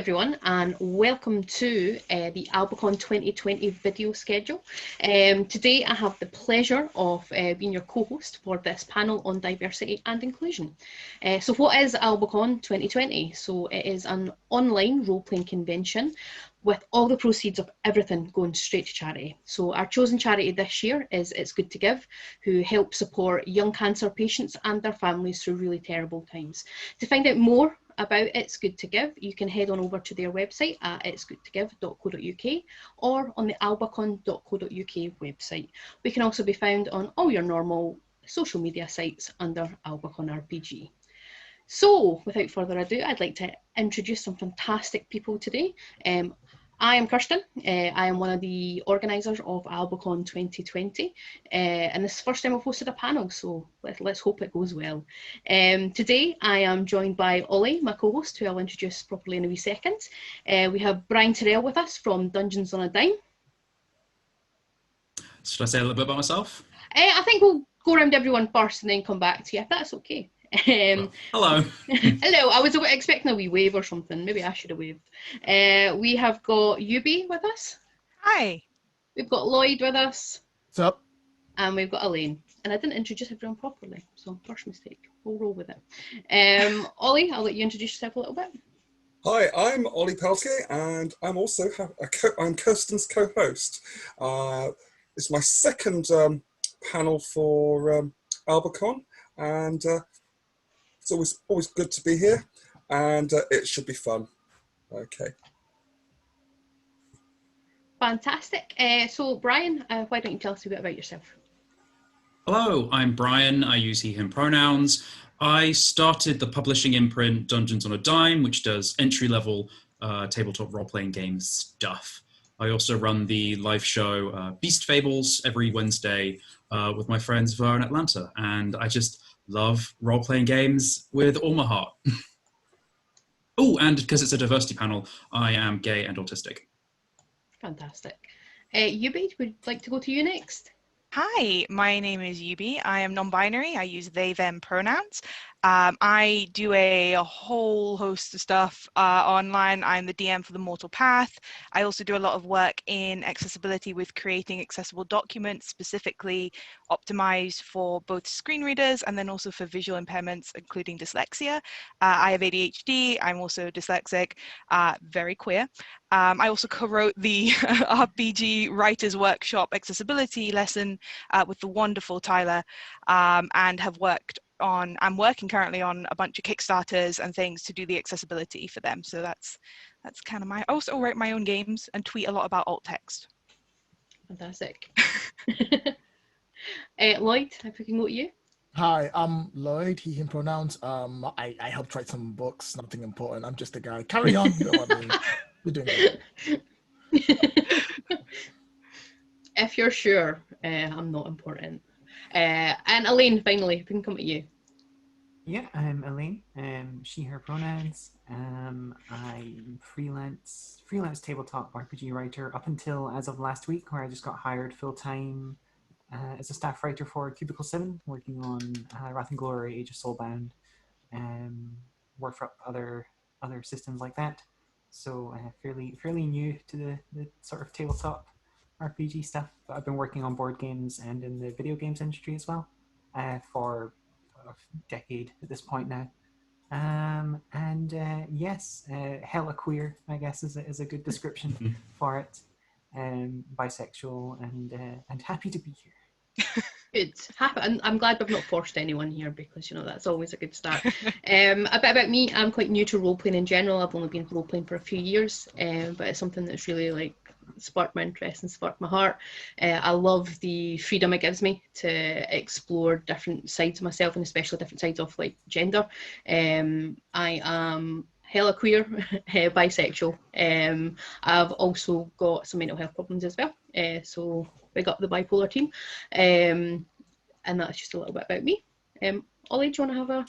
everyone, and welcome to the AlbaCon 2020 video schedule. Today I have the pleasure of being your co-host for this panel on diversity and inclusion. So what is AlbaCon 2020? So it is an online role-playing convention with all the proceeds of everything going straight to charity. So our chosen charity this year is It's Good to Give, who help support young cancer patients and their families through really terrible times. To find out more about It's Good to Give, you can head on over to their website at itsgoodtogive.co.uk or on the albacon.co.uk website. We can also be found on all your normal social media sites under Albacon RPG. So, without further ado, I'd like to introduce some fantastic people today. I am Kirsten. I am one of the organisers of AlbaCon 2020, and this is the first time I've hosted a panel, so let's hope it goes well. Today I am joined by Ollie, my co-host, who I'll introduce properly in a wee second. We have Brian Terrell with us from Dungeons on a Dime. Should I say a little bit about myself? I think we'll go around everyone first and then come back to you, if that's okay. Hello. Hello, I was expecting a wee wave or something. Maybe I should have waved. We have got Yubi with us. Hi. We've got Lloyd with us. What's up? And we've got Elaine. And I didn't introduce everyone properly, so first mistake. We'll roll with it. Ollie, I'll let you introduce yourself a little bit. Hi, I'm Ollie Peltier, and I'm also I'm Kirsten's co-host. It's my second panel for AlbaCon, and it's always good to be here, and it should be fun. Okay. Fantastic. So Brian, why don't you tell us a bit about yourself? Hello, I'm Brian. I use he, him pronouns. I started the publishing imprint Dungeons on a Dime, which does entry-level tabletop role-playing game stuff. I also run the live show Beast Fables every Wednesday with my friends Ver in Atlanta, and I just love role-playing games with all my heart. Oh, and because it's a diversity panel, I am gay and autistic. Fantastic. Yubi, would like to go to you next? Hi, my name is Yubi. I am non-binary. I use they, them pronouns. I do a whole host of stuff online. I'm the DM for the Mortal Path. I also do a lot of work in accessibility with creating accessible documents, specifically optimized for both screen readers and then also for visual impairments, including dyslexia. I have ADHD. I'm also dyslexic, very queer. I also co-wrote the RPG Writers Workshop accessibility lesson with the wonderful Tyler, and I'm working currently on a bunch of Kickstarters and things to do the accessibility for them. So that's kind of I also write my own games and tweet a lot about alt text. Fantastic. Lloyd, if we can go to you. Hi, I'm Lloyd, he, him pronouns. I helped write some books, nothing important. I'm just a guy. Carry on, you know what I mean? We're doing it. If you're sure, I'm not important. And Elaine, finally, if we can come to you. Yeah, I'm Elaine. She, her pronouns. I'm freelance tabletop RPG writer up until as of last week, where I just got hired full-time as a staff writer for Cubicle 7, working on Wrath and Glory, Age of Soulbound, work for other systems like that. So fairly new to the sort of tabletop RPG stuff, but I've been working on board games and in the video games industry as well for a decade at this point now. Yes, hella queer, I guess, is a good description for it. Bisexual and happy to be here. Good. I'm glad we've not forced anyone here, because that's always a good start. A bit about me. I'm quite new to role playing in general. I've only been role playing for a few years, but it's something that's really sparked my interest and sparked my heart. I love the freedom it gives me to explore different sides of myself, and especially different sides of gender. I am hella queer, bisexual. I've also got some mental health problems as well. So big up the bipolar team. And that's just a little bit about me. Ollie, do you want to have a...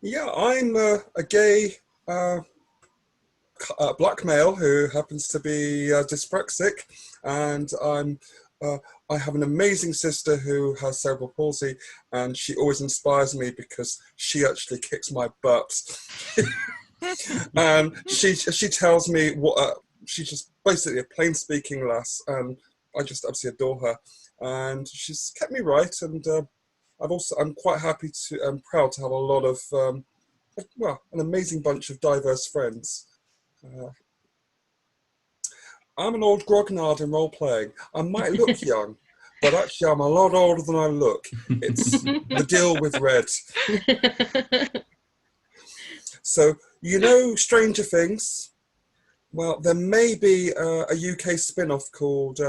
Yeah, I'm a gay black male who happens to be dyspraxic, and I have an amazing sister who has cerebral palsy, and she always inspires me because she actually kicks my butt. And she tells me what she's just basically a plain speaking lass, and I just absolutely adore her. And she's kept me right, and I'm quite happy to and proud to have a lot of well, an amazing bunch of diverse friends. I'm an old grognard in role playing. I might look young, but actually I'm a lot older than I look. It's the deal with Red. So, you know Stranger Things? Well, there may be a UK spin-off called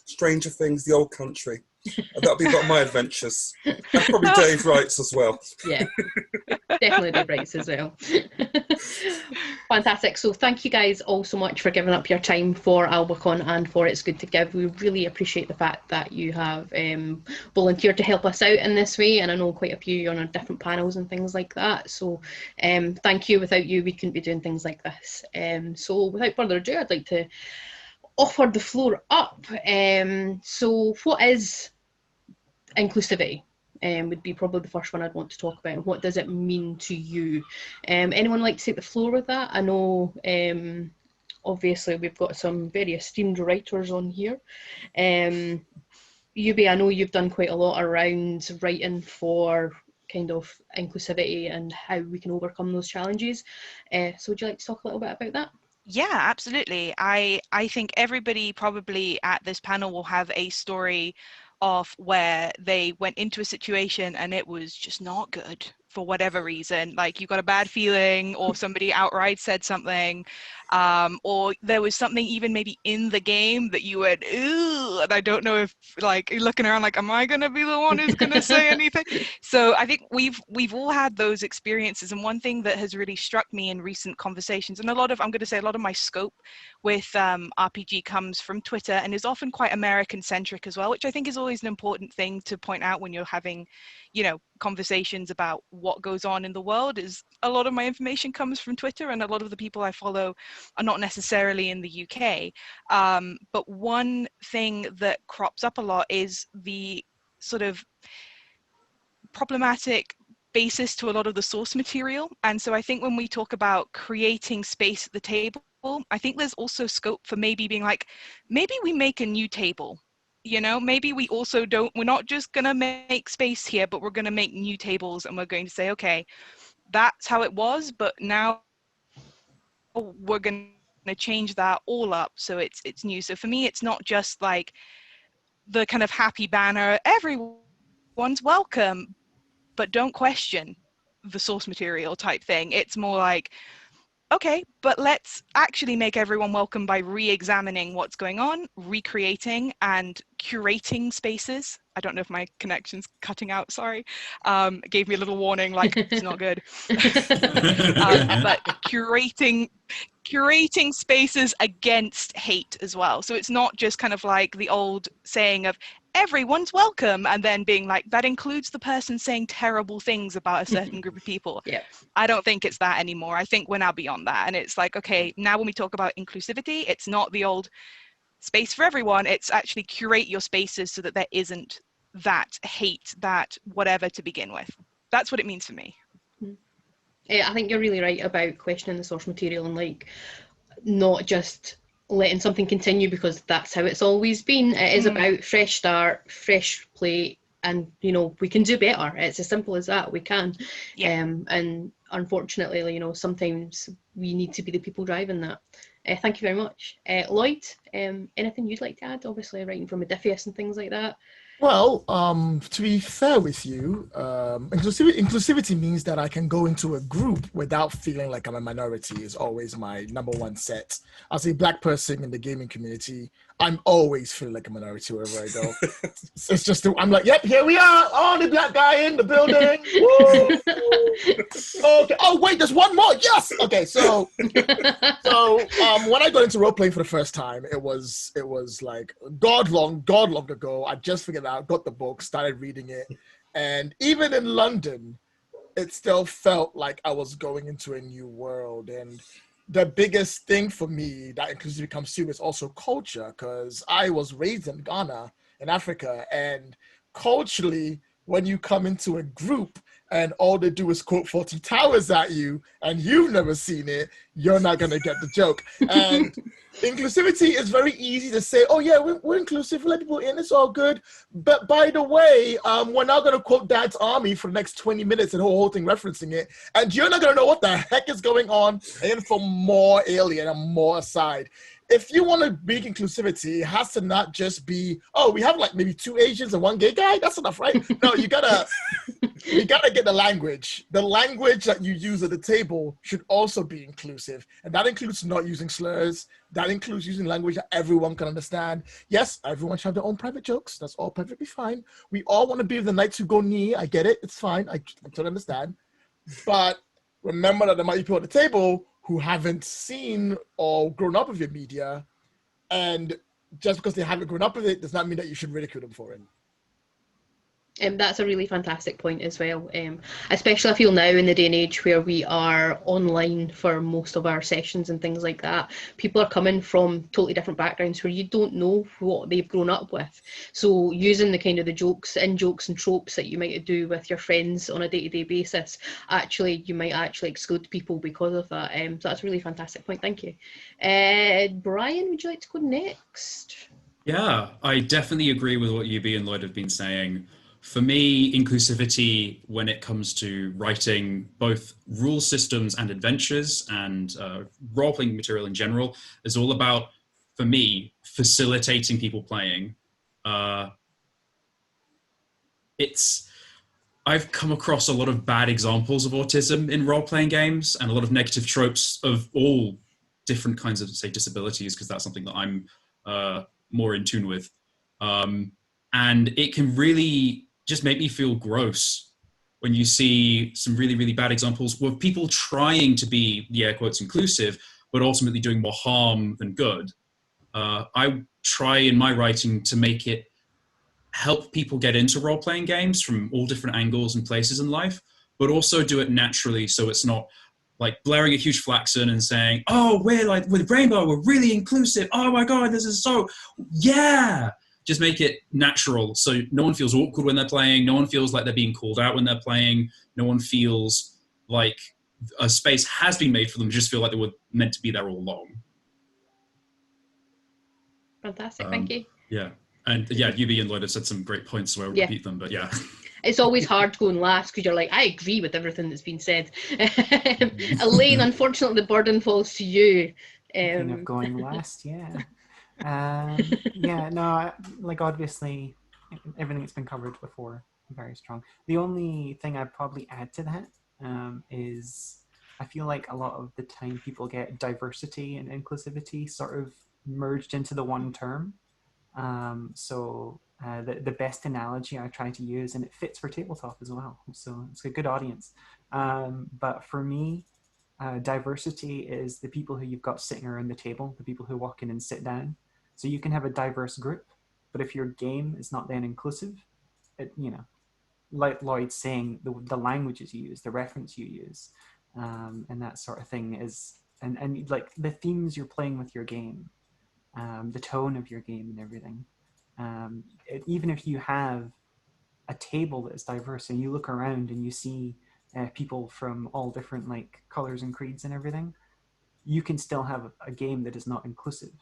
Stranger Things, The Old Country. That'll be about my adventures. And probably Dave writes as well. Yeah, definitely Dave writes as well. Fantastic. So thank you guys all so much for giving up your time for AlbaCon and for It's Good to Give. We really appreciate the fact that you have volunteered to help us out in this way, and I know quite a few on our different panels and things like that. So thank you. Without you, we couldn't be doing things like this. So without further ado, I'd like to offer the floor up. So what is inclusivity? Would be probably the first one I'd want to talk about. And what does it mean to you? Anyone like to take the floor with that? I know obviously we've got some very esteemed writers on here. Yubi, I know you've done quite a lot around writing for kind of inclusivity and how we can overcome those challenges. So would you like to talk a little bit about that? Yeah, absolutely. I think everybody probably at this panel will have a story of where they went into a situation and it was just not good for whatever reason. Like you got a bad feeling, or somebody outright said something, or there was something even maybe in the game that you went, ooh, and I don't know if, like, you're looking around like, am I gonna be the one who's gonna say anything? So I think we've all had those experiences, and one thing that has really struck me in recent conversations, and I'm gonna say a lot of my scope with RPG comes from Twitter and is often quite American centric as well, which I think is always an important thing to point out when you're having, you know, conversations about what goes on in the world. Is a lot of my information comes from Twitter, and a lot of the people I follow are not necessarily in the UK. But one thing that crops up a lot is the sort of problematic basis to a lot of the source material. And so I think when we talk about creating space at the table, I think there's also scope for maybe being like, maybe we make a new table. You know, maybe we also we're not just going to make space here, but we're going to make new tables, and we're going to say, okay, that's how it was, but now we're going to change that all up so it's new. So for me, it's not just like the kind of happy banner, everyone's welcome, but don't question the source material type thing. It's more like, okay, but let's actually make everyone welcome by re-examining what's going on, recreating and curating spaces. I don't know if my connection's cutting out, sorry. It gave me a little warning, like, it's not good. But curating spaces against hate as well. So it's not just kind of like the old saying of everyone's welcome, and then being like, that includes the person saying terrible things about a certain group of people. Yeah. I don't think it's that anymore. I think we're now beyond that. And it's like, okay, now when we talk about inclusivity, it's not the old space for everyone. It's actually curate your spaces so that there isn't that hate, that whatever to begin with. That's what it means for me. I think you're really right about questioning the source material and like not just letting something continue because that's how it's always been. It is about fresh start, fresh plate, and you know, we can do better. It's as simple as that. We can. Yeah. And unfortunately, you know, sometimes we need to be the people driving that. Thank you very much. Lloyd, anything you'd like to add? Obviously writing from Odysseus and things like that. Well, to be fair with you, inclusivity means that I can go into a group without feeling like I'm a minority is always my number one set. As a Black person in the gaming community, I'm always feeling like a minority wherever I go. It's just, I'm like, yep, here we are, the Black guy in the building. Woo! Okay. Oh, wait, there's one more. Yes. Okay, so when I got into role playing for the first time, it was like God long ago. I just figured out, got the book, started reading it, and even in London, it still felt like I was going into a new world. And the biggest thing for me that inclusivity comes to is also culture, because I was raised in Ghana, in Africa, and culturally, when you come into a group and all they do is quote 40 Towers at you and you've never seen it, you're not going to get the joke. And inclusivity is very easy to say, oh yeah, we're inclusive, we let people in, it's all good. But by the way, we're not going to quote Dad's Army for the next 20 minutes and the whole thing referencing it. And you're not going to know what the heck is going on and for more alien and more aside. If you want to big inclusivity, it has to not just be, oh, we have like maybe 2 Asians and 1 gay guy. That's enough, right? No, you gotta get the language. The language that you use at the table should also be inclusive. And that includes not using slurs. That includes using language that everyone can understand. Yes, everyone should have their own private jokes. That's all perfectly fine. We all want to be the knights who go knee. I get it. It's fine. I totally understand. But remember that there might be people at the table who haven't seen or grown up with your media, and just because they haven't grown up with it does not mean that you should ridicule them for it. That's a really fantastic point as well. Especially I feel now in the day and age where we are online for most of our sessions and things like that. People are coming from totally different backgrounds where you don't know what they've grown up with. So using the kind of the jokes and tropes that you might do with your friends on a day-to-day basis, actually you might actually exclude people because of that. So that's a really fantastic point. Thank you. Brian, would you like to go next? Yeah, I definitely agree with what UB and Lloyd have been saying. For me, inclusivity, when it comes to writing both rule systems and adventures and role-playing material in general, is all about, for me, facilitating people playing. I've come across a lot of bad examples of autism in role-playing games and a lot of negative tropes of all different kinds of, say, disabilities, because that's something that I'm more in tune with. And it can really just make me feel gross when you see some really, really bad examples of people trying to be, the air quotes, inclusive, but ultimately doing more harm than good. I try in my writing to make it help people get into role-playing games from all different angles and places in life, but also do it naturally, so it's not like blaring a huge klaxon and saying, oh, we're like, with Rainbow, we're really inclusive. Oh my God, this is so, yeah. Just make it natural so no one feels awkward when they're playing. No one feels like they're being called out when they're playing. No one feels like a space has been made for them. Just feel like they were meant to be there all along. Fantastic, thank you. Yeah, and yeah, UB and Lloyd have said some great points, so I won't repeat them, but yeah. It's always hard going last because you're like, I agree with everything that's been said. Elaine, unfortunately, the burden falls to you. Speaking of going last, yeah. Yeah, no, like obviously everything that's been covered before, very strong. The only thing I'd probably add to that is I feel like a lot of the time people get diversity and inclusivity sort of merged into the one term. The best analogy I try to use, and it fits for tabletop as well, so it's a good audience. But for me, diversity is the people who you've got sitting around the table, the people who walk in and sit down. So you can have a diverse group, but if your game is not then inclusive, like Lloyd's saying, the languages you use, the reference you use, and that sort of thing is, and like the themes you're playing with your game, the tone of your game and everything. Even if you have a table that is diverse and you look around and you see people from all different like colors and creeds and everything, you can still have a game that is not inclusive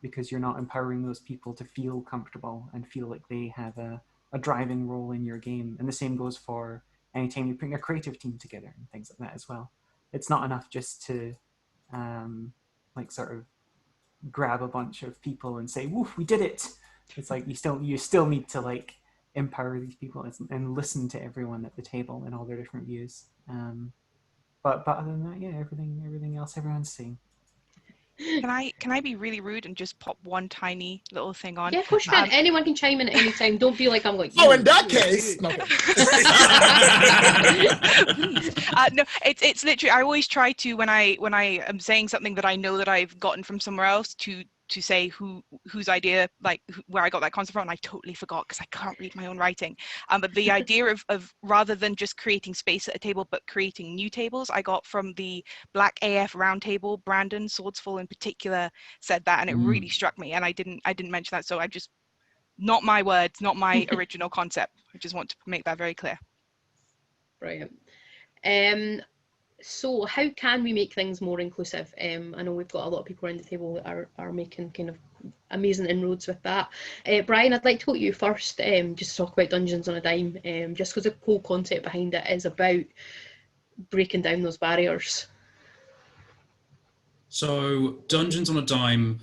because you're not empowering those people to feel comfortable and feel like they have a driving role in your game. And the same goes for anytime you bring a creative team together and things like that as well. It's not enough just to like sort of grab a bunch of people and say, woof, we did it. It's like you still need to like empower these people and listen to everyone at the table and all their different views. But other than that, yeah, everything else everyone's saying. Can I be really rude and just pop one tiny little thing on? Yeah, of course you can. Anyone can chime in at any time. Don't feel like I'm like, oh, in that case, no. No, it's literally, I always try to, when I am saying something that I know that I've gotten from somewhere else, to say whose idea, like where I got that concept from, and I totally forgot because I can't read my own writing. But the idea of rather than just creating space at a table, but creating new tables, I got from the Black AF Roundtable. Brandon Swordsfall in particular said that, and it really struck me. And I didn't mention that, so I just not my words, not my original concept. I just want to make that very clear. Brilliant. So how can we make things more inclusive? I know we've got a lot of people around the table that are making kind of amazing inroads with that. Brian, I'd like to go to you first, just to talk about Dungeons on a Dime, just because the whole concept behind it is about breaking down those barriers. So Dungeons on a Dime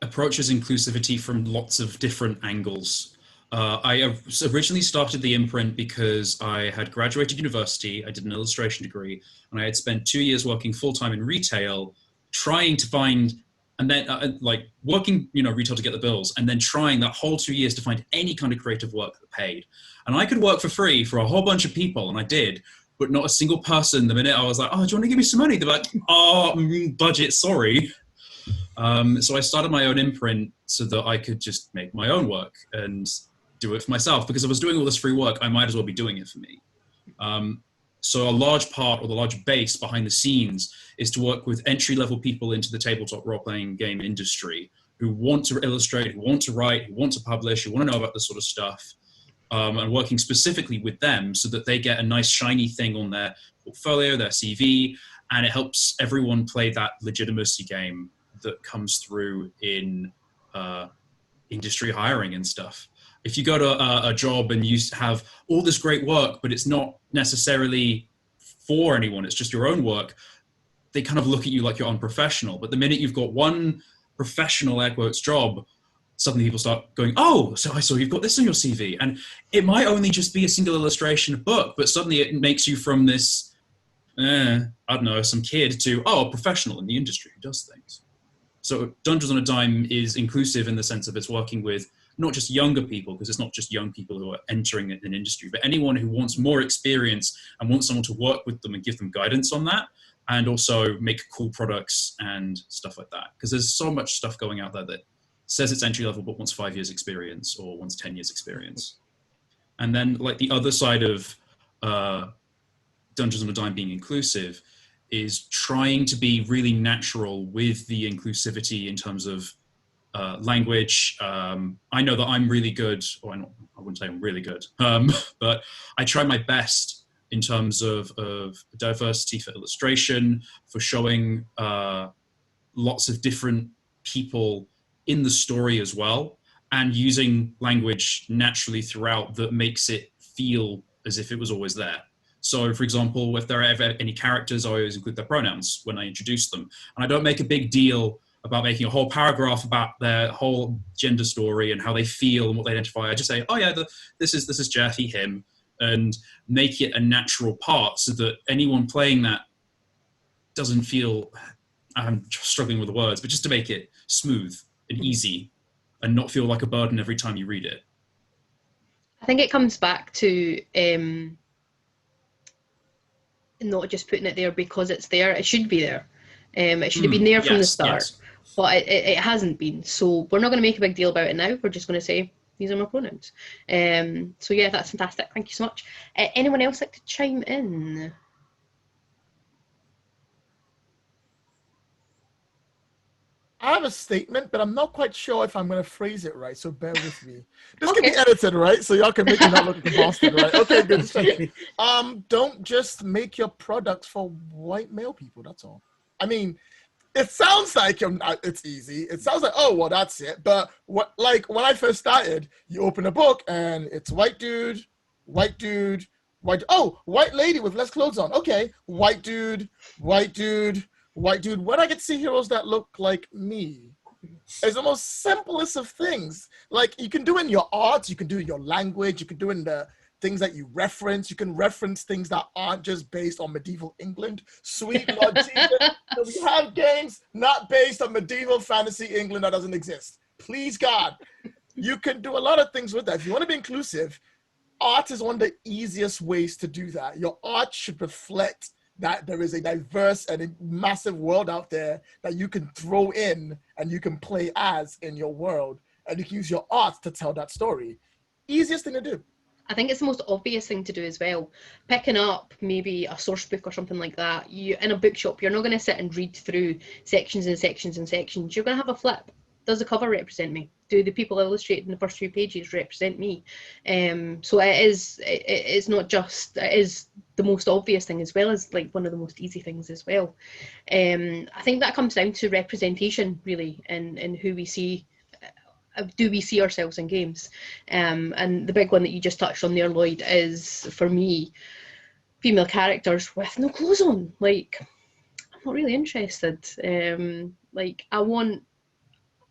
approaches inclusivity from lots of different angles. I originally started the imprint because I had graduated university, I did an illustration degree, and I had spent 2 years working full-time in retail, trying to find, and then like working, retail to get the bills, and then trying that whole 2 years to find any kind of creative work that paid. And I could work for free for a whole bunch of people, and I did, but not a single person, the minute I was like, oh, do you want to give me some money? They're like, oh, budget, sorry. So I started my own imprint so that I could just make my own work and do it for myself, because if I was doing all this free work, I might as well be doing it for me. So a large part, or the large base behind the scenes, is to work with entry-level people into the tabletop role-playing game industry who want to illustrate, who want to write, who want to publish, who want to know about this sort of stuff, and working specifically with them so that they get a nice shiny thing on their portfolio, their CV, and it helps everyone play that legitimacy game that comes through in industry hiring and stuff. If you go to a job and you have all this great work, but it's not necessarily for anyone, it's just your own work, they kind of look at you like you're unprofessional. But the minute you've got one professional, air quotes, job, suddenly people start going, oh, so I saw you've got this on your CV. And it might only just be a single illustration of book, but suddenly it makes you from this, I don't know, some kid to, oh, a professional in the industry who does things. So Dungeons on a Dime is inclusive in the sense of it's working with not just younger people, because it's not just young people who are entering an industry, but anyone who wants more experience and wants someone to work with them and give them guidance on that, and also make cool products and stuff like that. Because there's so much stuff going out there that says it's entry level, but wants 5 years experience or wants 10 years experience. And then like the other side of Dungeons on a Dime being inclusive is trying to be really natural with the inclusivity in terms of language. I know that I'm really good, or I wouldn't say I'm really good, but I try my best in terms of diversity for illustration, for showing lots of different people in the story as well, and using language naturally throughout that makes it feel as if it was always there. So, for example, if there are ever any characters, I always include their pronouns when I introduce them. And I don't make a big deal about making a whole paragraph about their whole gender story and how they feel and what they identify. I just say, oh yeah, this is Jeff, he, him, and make it a natural part so that anyone playing that doesn't feel, I'm struggling with the words, but just to make it smooth and easy and not feel like a burden every time you read it. I think it comes back to not just putting it there because it's there. It should be there. It should have been there from the start. Yes. But it hasn't been. So we're not going to make a big deal about it now. We're just going to say, these are my pronouns. So yeah, that's fantastic. Thank you so much. Anyone else like to chime in? I have a statement, but I'm not quite sure if I'm going to phrase it right, so bear with me. This can be edited, right? So y'all can make me not look like a bastard, right? Okay, good. Don't just make your products for white male people, that's all. I mean, it sounds like it's easy. It sounds like, oh, well, that's it. But like when I first started, you open a book and it's white dude, oh, white lady with less clothes on. Okay, white dude. When I get to see heroes that look like me, it's the most simplest of things. Like you can do in your art, you can do in your language, you can do in the things that you reference. You can reference things that aren't just based on medieval England. Sweet Lord Jesus, we have games not based on medieval fantasy England that doesn't exist. Please God, you can do a lot of things with that. If you want to be inclusive, art is one of the easiest ways to do that. Your art should reflect that there is a diverse and a massive world out there that you can throw in and you can play as in your world, and you can use your art to tell that story. Easiest thing to do. I think it's the most obvious thing to do as well. Picking up maybe a source book or something like that. You in a bookshop, you're not going to sit and read through sections and sections and sections. You're going to have a flip. does the cover represent me? Do the people illustrating the first few pages represent me? So it's not just, it is the most obvious thing as well as like one of the most easy things as well. I think that comes down to representation really, and who we see. Do we see ourselves in games? And the big one that you just touched on there, Lloyd, is for me, female characters with no clothes on. Like, I'm not really interested. Like, I want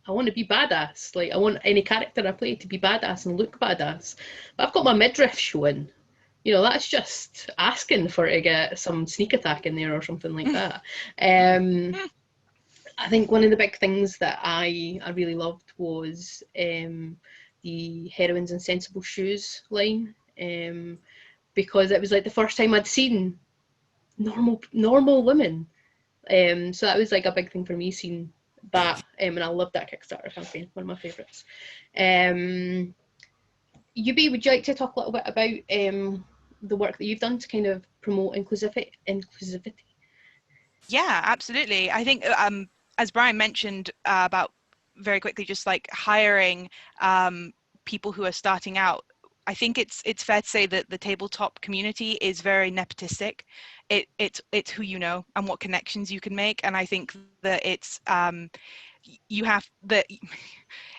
to be badass. Like, I want any character I play to be badass and look badass. But I've got my midriff showing. You know, that's just asking for to get some sneak attack in there or something like that. I think one of the big things that I really loved was the Heroines in Sensible Shoes line, because it was like the first time I'd seen normal women. So that was like a big thing for me, seeing that, and I loved that Kickstarter campaign, one of my favourites. Yubi, would you like to talk a little bit about the work that you've done to kind of promote inclusivity? Yeah, absolutely. I think as Brian mentioned about very quickly, just like hiring people who are starting out, I think it's fair to say that the tabletop community is very nepotistic. It's who you know and what connections you can make, and I think that it's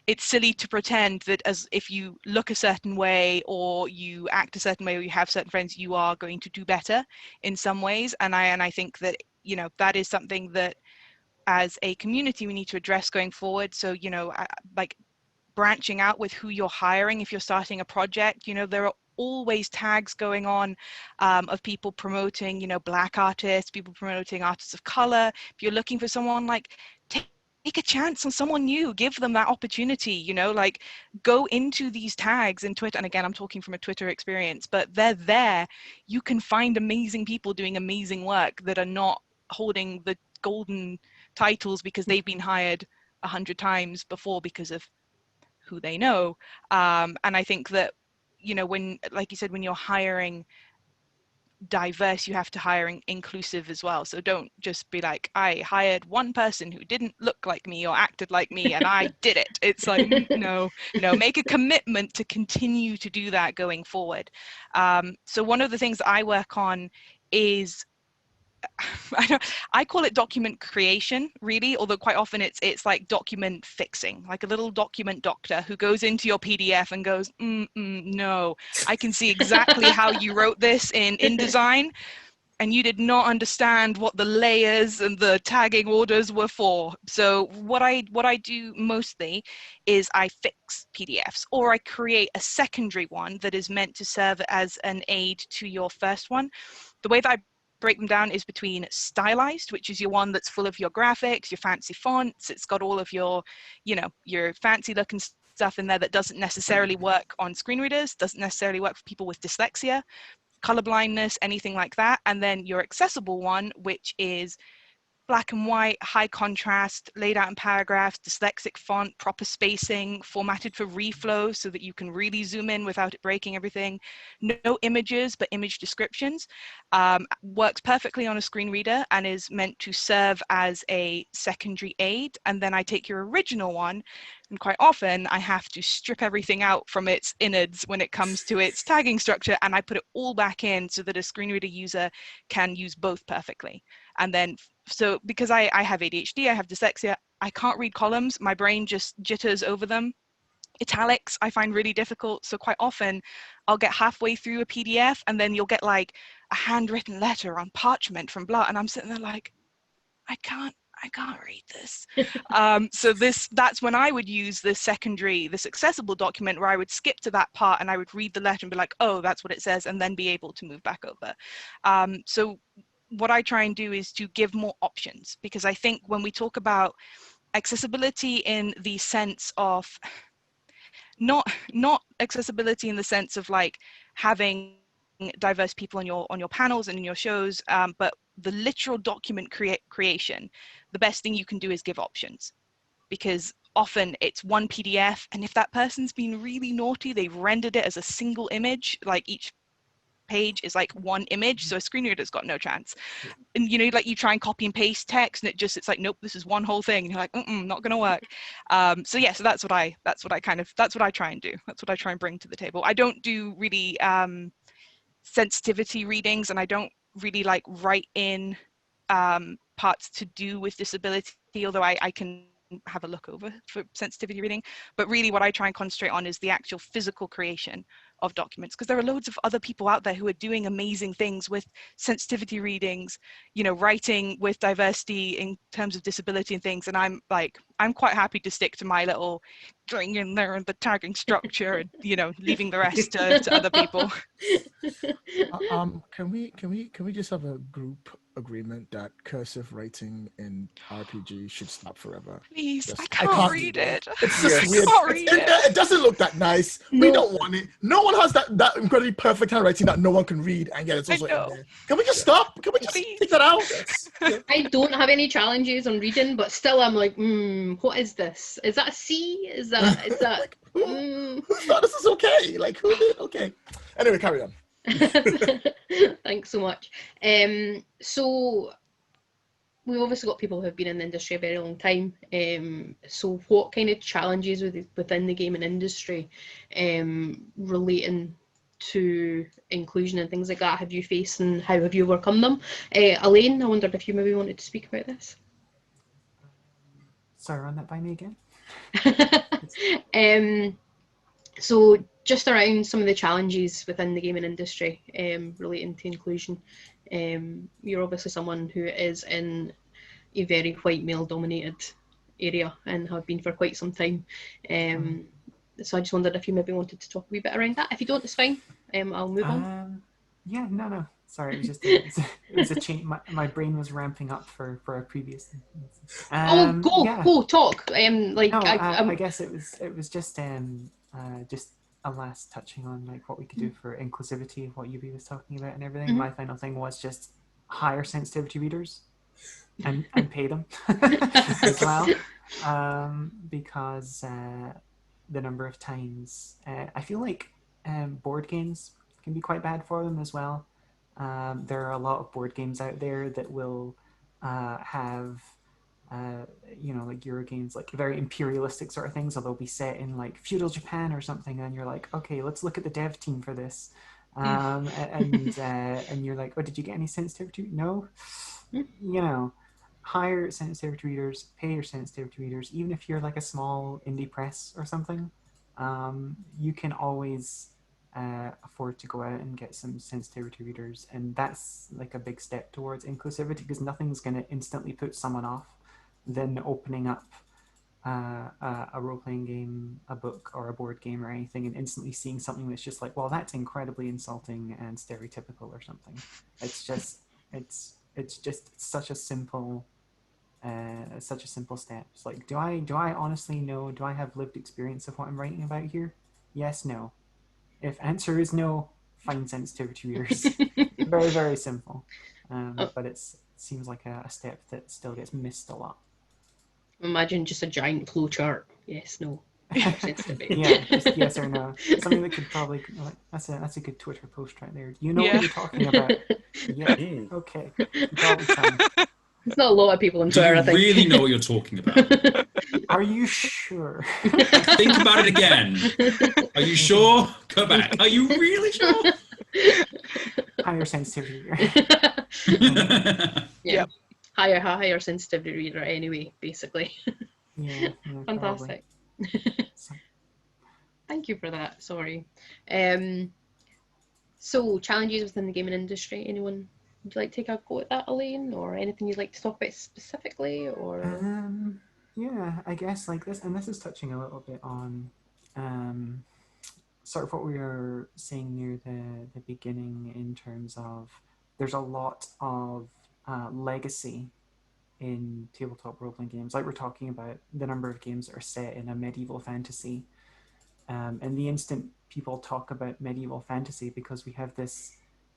it's silly to pretend that as if you look a certain way or you act a certain way or you have certain friends, you are going to do better in some ways. And I think that, you know, that is something that as a community we need to address going forward. So, you know, like branching out with who you're hiring. If you're starting a project, you know, there are always tags going on of people promoting, you know, Black artists, people promoting artists of color. If you're looking for someone, like, take a chance on someone new, give them that opportunity, you know, like go into these tags in Twitter. And again, I'm talking from a Twitter experience, but they're there. You can find amazing people doing amazing work that are not holding the golden titles because they've been hired 100 times before because of who they know. And I think that, you know, when, like you said, when you're hiring diverse, you have to hire inclusive as well. So don't just be like, I hired one person who didn't look like me or acted like me and I did it. It's like, no, make a commitment to continue to do that going forward. So one of the things that I work on is I call it document creation, really, although quite often it's like document fixing, like a little document doctor who goes into your PDF and goes, no, I can see exactly how you wrote this in InDesign, and you did not understand what the layers and the tagging orders were for. So what I do mostly is I fix PDFs, or I create a secondary one that is meant to serve as an aid to your first one. The way that I break them down is between stylized, which is your one that's full of your graphics, your fancy fonts. It's got all of your, you know, your fancy looking stuff in there that doesn't necessarily work on screen readers, doesn't necessarily work for people with dyslexia, color blindness, anything like that. And then your accessible one, which is black and white, high contrast, laid out in paragraphs, dyslexic font, proper spacing, formatted for reflow so that you can really zoom in without it breaking everything. No images, but image descriptions. Works perfectly on a screen reader and is meant to serve as a secondary aid. And then I take your original one, and quite often I have to strip everything out from its innards when it comes to its tagging structure, and I put it all back in so that a screen reader user can use both perfectly. And then, so because I have ADHD, I have dyslexia, I can't read columns, my brain just jitters over them. Italics I find really difficult, so quite often I'll get halfway through a PDF and then you'll get like a handwritten letter on parchment from blah, and I'm sitting there like, I can't read this. So that's when I would use this accessible document where I would skip to that part and I would read the letter and be like, oh, that's what it says, and then be able to move back over. So what I try and do is to give more options, because I think when we talk about accessibility in the sense of not accessibility in the sense of like having diverse people on your panels and in your shows, but the literal document creation, the best thing you can do is give options, because often it's one PDF, and if that person's been really naughty, they've rendered it as a single image, like each page is like one image, so a screen reader's got no chance. And you know, like you try and copy and paste text, and it's like, nope, this is one whole thing. And you're like, not going to work. So that's what I try and do. That's what I try and bring to the table. I don't do really sensitivity readings, and I don't really like write in parts to do with disability, although I can have a look over for sensitivity reading. But really what I try and concentrate on is the actual physical creation of documents, because there are loads of other people out there who are doing amazing things with sensitivity readings, you know, writing with diversity in terms of disability and things. And I'm quite happy to stick to my little drawing in there and the tagging structure and, you know, leaving the rest to other people. Can we just have a group agreement that cursive writing in RPG should stop forever? Please, I I can't read it. It's just Yes. weird. I can't read it. It doesn't look that nice. No. We don't want it. No one has that incredibly perfect handwriting that no one can read, and yet it's also in know. there. Can we just stop? Can we just Please. take that out? Yes. Yeah. I don't have any challenges on reading, but still I'm like, what is this? Is that a C? Is that Like, who thought this is okay? Like, who did? Okay. Anyway, carry on. Thanks so much. So we've obviously got people who have been in the industry a very long time. So what kind of challenges within the gaming industry relating to inclusion and things like that have you faced, and how have you overcome them? Elaine, I wondered if you maybe wanted to speak about this. Sorry, run that by me again. So just around some of the challenges within the gaming industry relating to inclusion. You're obviously someone who is in a very white male dominated area and have been for quite some time. So I just wondered if you maybe wanted to talk a wee bit around that. If you don't, it's fine. I'll move on. Yeah, no. Sorry, it was just it was a change. My brain was ramping up for a previous. Go talk. I guess it was just a last touching on like what we could do for inclusivity, what Yubi was talking about and everything. My final thing was just hire sensitivity readers and pay them as well, because the number of times I feel like board games can be quite bad for them as well. There are a lot of board games out there that will have like Euro games, like very imperialistic sort of things, or they'll be set in like feudal Japan or something, and you're like, okay, let's look at the dev team for this, and you're like, oh, did you get any sensitivity? No, hire sensitivity readers, pay your sensitivity readers, even if you're like a small indie press or something. You can always afford to go out and get some sensitivity readers, and that's like a big step towards inclusivity, because nothing's going to instantly put someone off than opening up a role-playing game, a book, or a board game or anything, and instantly seeing something that's just like, well, that's incredibly insulting and stereotypical or something. It's just such a simple step. It's like, do I honestly know? Do I have lived experience of what I'm writing about here? Yes, no. If answer is no, find sensitivity readers. Very, very simple. But it seems like a step that still gets missed a lot. Imagine just a giant flow chart. Yes, no. Sensitivity. Yeah, just yes or no. Something that could probably, like, that's a good Twitter post right there. Do you know what you're talking about? Yeah. Okay. Probably tell me. There's not a lot of people on Do Twitter, you I think. really know what you're talking about? Are you sure? Think about it again. Are you sure? Go back. Are you really sure? Higher sensitivity. Yeah. Yep. Higher sensitivity reader anyway, basically. Yeah, Fantastic. So, Thank you for that. Sorry. So challenges within the gaming industry. Anyone would you like to take a go at that, Elaine, or anything you'd like to talk about specifically, or? yeah, I guess like this, and this is touching a little bit on sort of what we were saying near the beginning in terms of there's a lot of legacy in tabletop role-playing games. Like we're talking about the number of games that are set in a medieval fantasy. And the instant people talk about medieval fantasy, because we have this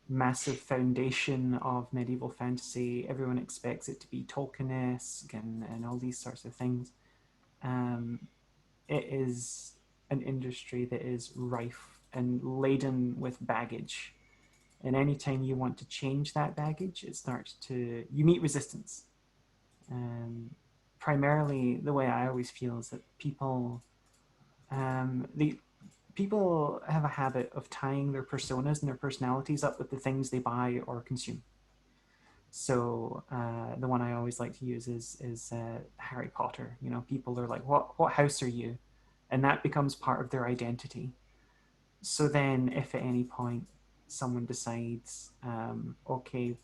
massive foundation of medieval fantasy, everyone expects it to be Tolkien-esque and all these sorts of things. It is an industry that is rife and laden with baggage. And anytime you want to change that baggage, you meet resistance. Primarily, the way I always feel is that people have a habit of tying their personas and their personalities up with the things they buy or consume. So the one I always like to use is Harry Potter. You know, people are like, what house are you? And that becomes part of their identity. So then if at any point someone decides, okay,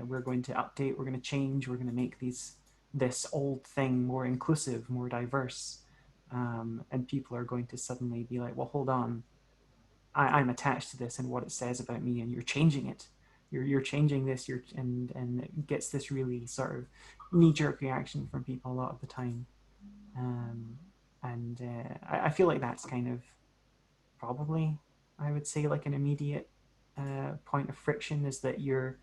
we're going to update, we're going to change, we're going to make this old thing more inclusive, more diverse, and people are going to suddenly be like, well, hold on, I'm attached to this and what it says about me, and you're changing it. You're changing this, and it gets this really sort of knee-jerk reaction from people a lot of the time. I feel like that's kind of probably, I would say, like an immediate point of friction, is that you're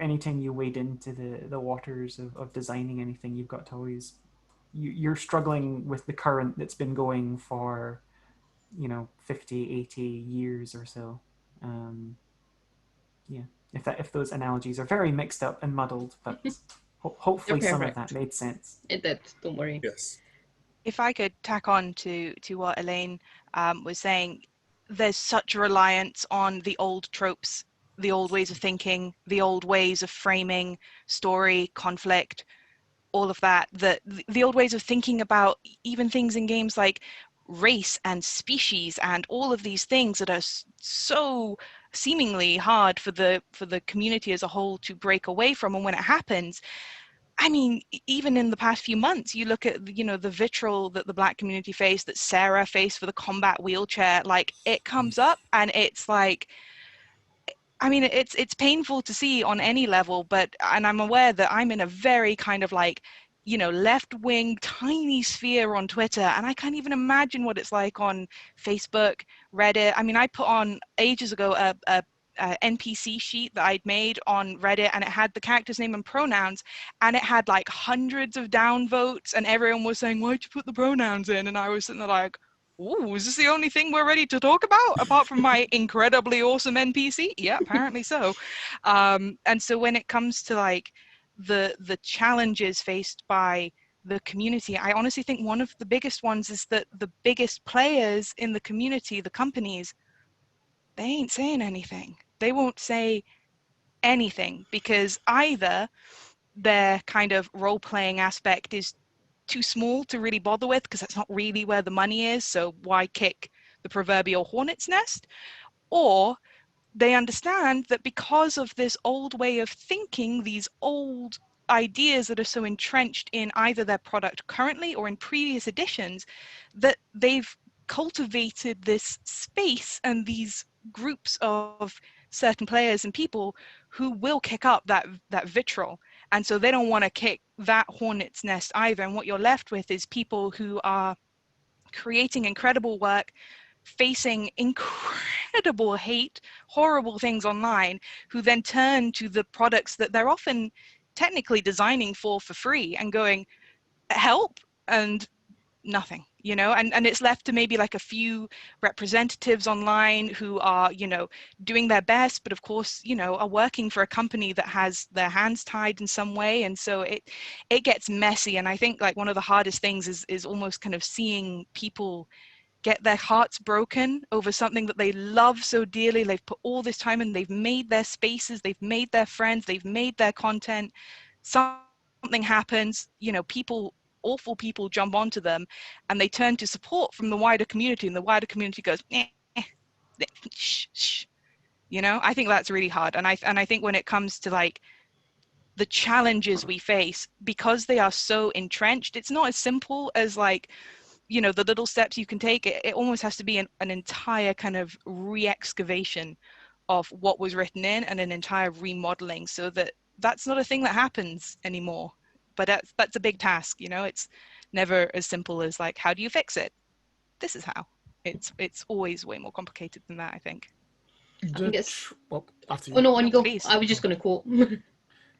anytime you wade into the waters of designing anything, you've got to always, you're struggling with the current that's been going for 50, 80 years or so. Yeah, if those analogies are very mixed up and muddled, but hopefully some of that made sense. It did, don't worry. Yes. If I could tack on to what Elaine was saying, there's such a reliance on the old tropes, the old ways of thinking, the old ways of framing story, conflict, all of that, the old ways of thinking about even things in games like race and species and all of these things that are so seemingly hard for the community as a whole to break away from. And when it happens, I mean, even in the past few months, you look at, the vitriol that the Black community faced, that Sarah faced for the combat wheelchair, like it comes up and it's like, I mean, it's painful to see on any level, and I'm aware that I'm in a very kind of like, left-wing tiny sphere on Twitter, and I can't even imagine what it's like on Facebook, Reddit. I mean, I put on ages ago a NPC sheet that I'd made on Reddit, and it had the character's name and pronouns, and it had like hundreds of downvotes, and everyone was saying, why'd you put the pronouns in? And I was sitting there like, ooh, is this the only thing we're ready to talk about apart from my incredibly awesome NPC? Yeah, apparently so. And so when it comes to like the challenges faced by the community, I honestly think one of the biggest ones is that the biggest players in the community, the companies, they ain't saying anything. They won't say anything because either their kind of role-playing aspect is too small to really bother with because that's not really where the money is, so why kick the proverbial hornet's nest? Or they understand that because of this old way of thinking, these old ideas that are so entrenched in either their product currently or in previous editions, that they've cultivated this space and these groups of certain players and people who will kick up that vitriol. And so they don't want to kick that hornet's nest either. And what you're left with is people who are creating incredible work, facing incredible hate, horrible things online, who then turn to the products that they're often technically designing for free and going, help, and nothing, and it's left to maybe like a few representatives online who are, doing their best, but of course, are working for a company that has their hands tied in some way. And so it gets messy. And I think like one of the hardest things is almost kind of seeing people get their hearts broken over something that they love so dearly. They've put all this time in, they've made their spaces, they've made their friends, they've made their content. Something happens, awful people jump onto them and they turn to support from the wider community, and the wider community goes, shh, shh. I think that's really hard. And I think when it comes to like the challenges we face, because they are so entrenched, it's not as simple as like, the little steps you can take. It almost has to be an entire kind of re-excavation of what was written in and an entire remodeling, so that that's not a thing that happens anymore. But that's a big task. It's never as simple as like, how do you fix it? This is how. It's always way more complicated than that, I think. I think it's... after you. Oh no, on you go. Please. I was just going to quote.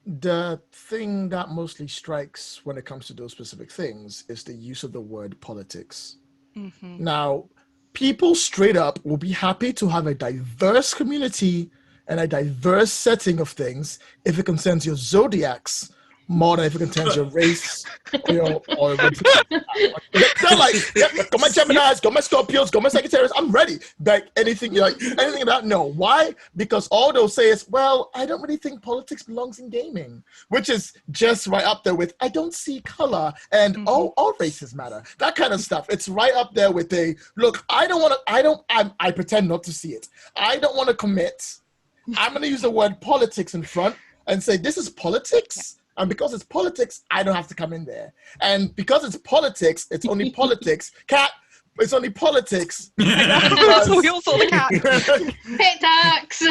The thing that mostly strikes when it comes to those specific things is the use of the word politics. Mm-hmm. Now, people straight up will be happy to have a diverse community and a diverse setting of things if it concerns your zodiacs more than if it concerns your race or they're like, yeah, got my Geminis, got my Scorpios, got my Sagittarius, I'm ready. Like anything about no. Why? Because all they'll say is, well, I don't really think politics belongs in gaming, which is just right up there with I don't see color and all races matter. That kind of stuff. It's right up there with I pretend not to see it. I don't want to commit. I'm going to use the word politics in front and say this is politics. And because it's politics, I don't have to come in there. And because it's politics, it's only politics. Cat, it's only politics. So we all saw the cat. Pet tax.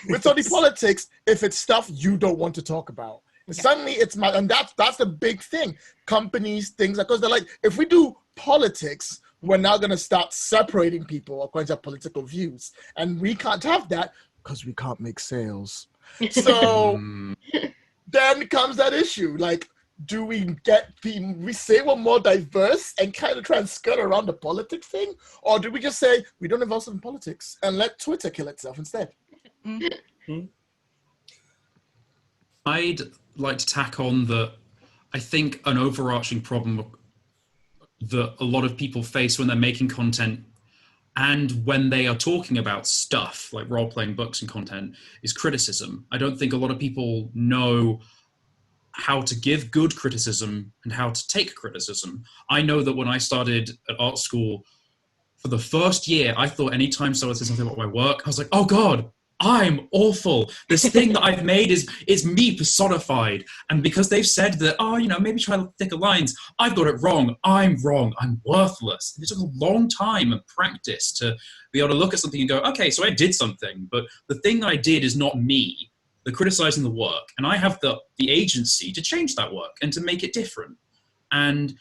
It's only politics if it's stuff you don't want to talk about. Suddenly it's and that's the big thing. Companies, things like, because they're like, if we do politics, we're now going to start separating people according to political views. And we can't have that because we can't make sales. So then comes that issue. Like, do we say we're more diverse and kind of try and skirt around the politics thing? Or do we just say we don't involve in politics and let Twitter kill itself instead? I'd like to tack on that I think an overarching problem that a lot of people face when they're making content and when they are talking about stuff like role-playing books and content is criticism. I don't think a lot of people know how to give good criticism and how to take criticism. I know that when I started at art school, for the first year, I thought anytime someone said something about my work, I was like, oh God, I'm awful. This thing that I've made is me personified. And because they've said that, maybe try thicker lines, I've got it wrong. I'm worthless. It took a long time and practice to be able to look at something and go, okay, so I did something, but the thing that I did is not me. They're criticizing the work. And I have the agency to change that work and to make it different. And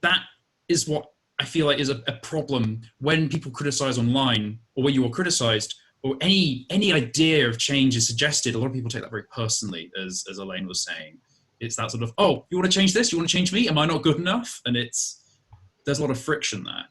that is what I feel like is a problem when people criticize online, or when you are criticized, or any idea of change is suggested. A lot of people take that very personally, as Elaine was saying. It's that sort of, oh, you want to change this? You want to change me? Am I not good enough? And there's a lot of friction there.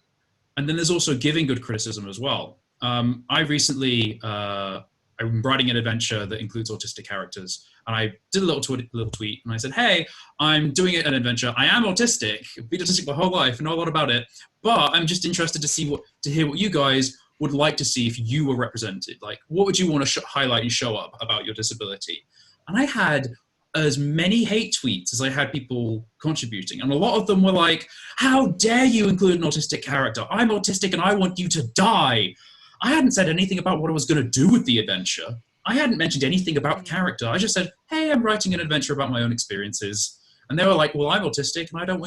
And then there's also giving good criticism as well. I recently, I'm writing an adventure that includes autistic characters. And I did a little tweet and I said, hey, I'm doing an adventure. I am autistic. I've been autistic my whole life and know a lot about it. But I'm just interested to hear what you guys would like to see if you were represented. Like, what would you want to highlight and show up about your disability? And I had as many hate tweets as I had people contributing. And a lot of them were like, how dare you include an autistic character? I'm autistic and I want you to die. I hadn't said anything about what I was going to do with the adventure. I hadn't mentioned anything about the character. I just said, hey, I'm writing an adventure about my own experiences. And they were like, well, I'm autistic and I don't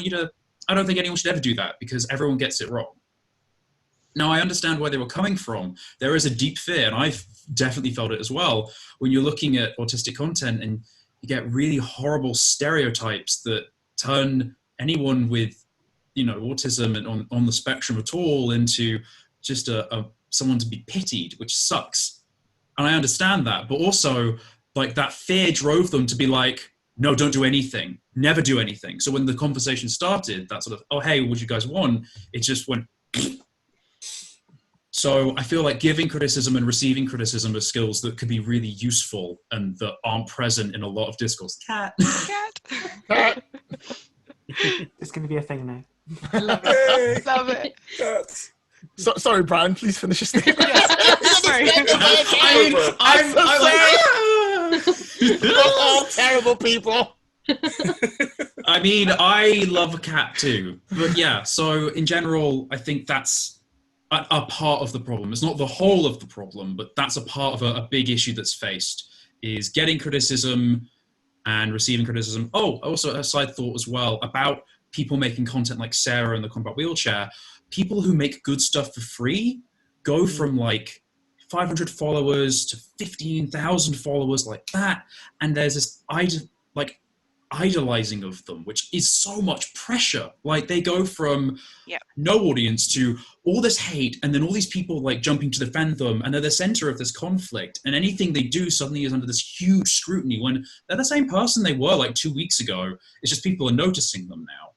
think anyone should ever do that because everyone gets it wrong. Now, I understand where they were coming from. There is a deep fear, and I've definitely felt it as well, when you're looking at autistic content and you get really horrible stereotypes that turn anyone with, autism and on the spectrum at all into just someone to be pitied, which sucks. And I understand that, but also like that fear drove them to be like, no, don't do anything, never do anything. So when the conversation started, that sort of, oh, hey, what do you guys want? It just went. So I feel like giving criticism and receiving criticism are skills that could be really useful and that aren't present in a lot of discourse. Cat. It's going to be a thing now. Love it. Love it. Sorry, Brian, please finish your statement. Sorry. We're all terrible people. I mean, I love a cat too. But yeah, so in general, I think that's a part of the problem. It's not the whole of the problem, but that's a part of a big issue that's faced, is getting criticism and receiving criticism. Oh, also a side thought as well about people making content like Sarah in the Combat Wheelchair. People who make good stuff for free go from like 500 followers to 15,000 followers like that. And there's this idolizing of them, which is so much pressure. Like they go from no audience to all this hate, and then all these people like jumping to defend them, and they're the center of this conflict, and anything they do suddenly is under this huge scrutiny when they're the same person they were like 2 weeks ago. It's just people are noticing them now.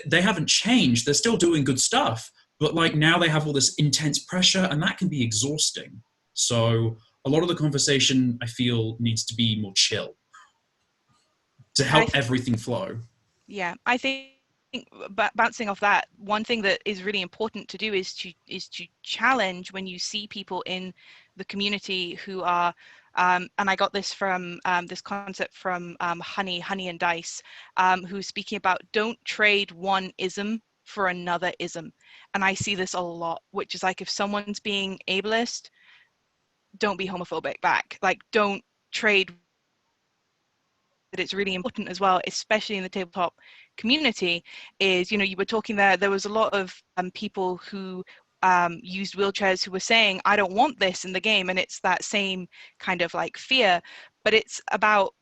They haven't changed. They're still doing good stuff, but like now they have all this intense pressure, and that can be exhausting. So a lot of the conversation, I feel, needs to be more chill to help everything flow. Yeah, I think bouncing off that, one thing that is really important to do is to challenge when you see people in the community who are and I got this from this concept from Honey and Dice, who's speaking about don't trade one ism for another ism. And I see this a lot, which is like, if someone's being ableist, don't be homophobic back. Like, don't trade. That it's really important as well, especially in the tabletop community, is, you were talking there was a lot of people who used wheelchairs who were saying, I don't want this in the game, and it's that same kind of like fear, but it's about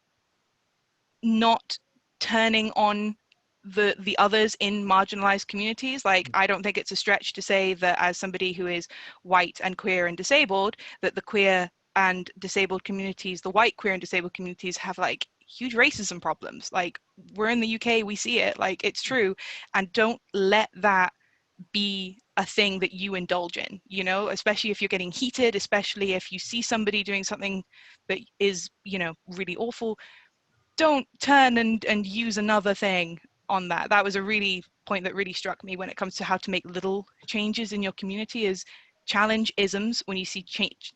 not turning on the others in marginalized communities. Like, I don't think it's a stretch to say that, as somebody who is white and queer and disabled, that the queer and disabled communities, the white queer and disabled communities, have like huge racism problems. Like, we're in the UK, we see it, like, it's true. And don't let that be a thing that you indulge in, especially if you're getting heated, especially if you see somebody doing something that is, really awful. Don't turn and use another thing on that. That was a really point that really struck me when it comes to how to make little changes in your community, is challenge isms when you see change,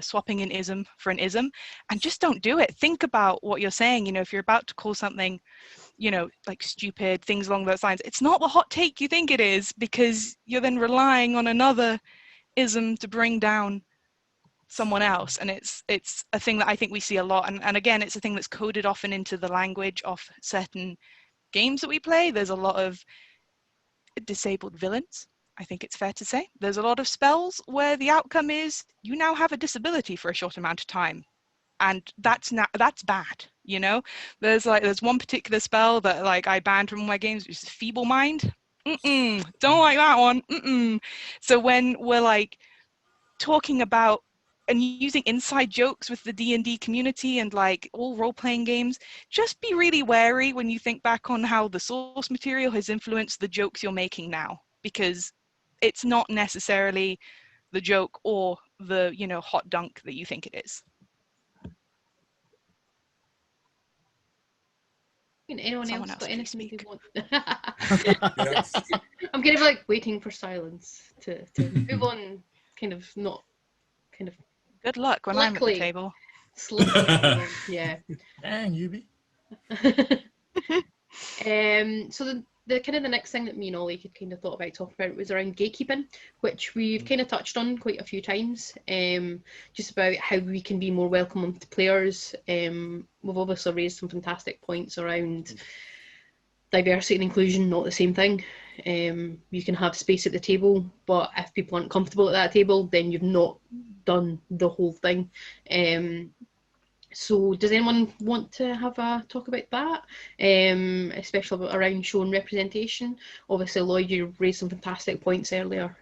swapping an ism for an ism, and just don't do it. Think about what you're saying. If you're about to call something, like stupid, things along those lines, it's not the hot take you think it is, because you're then relying on another ism to bring down someone else. And it's a thing that I think we see a lot, and again, it's a thing that's coded often into the language of certain games that we play. There's a lot of disabled villains, I think it's fair to say. There's a lot of spells where the outcome is you now have a disability for a short amount of time, and that's bad. There's one particular spell that like I banned from all my games, which is Feeble Mind. Don't like that one. So when we're like talking about and using inside jokes with the D&D community and like all role-playing games, just be really wary when you think back on how the source material has influenced the jokes you're making now, because it's not necessarily the joke or the hot dunk that you think it is. Anyone Someone else got else, please anything they speak. want? Yes. I'm kind of like waiting for silence to move on, kind of not kind of Good luck when I'm at the table. slickly. Yeah. Dang, Yubi. So the kind of the next thing that me and Ollie had kind of thought about talking about was around gatekeeping, which we've kind of touched on quite a few times, just about how we can be more welcoming to players. We've obviously raised some fantastic points around diversity and inclusion, not the same thing. You can have space at the table, but if people aren't comfortable at that table, then you've not done the whole thing. So does anyone want to have a talk about that, especially around showing representation? Obviously, Lloyd, you raised some fantastic points earlier,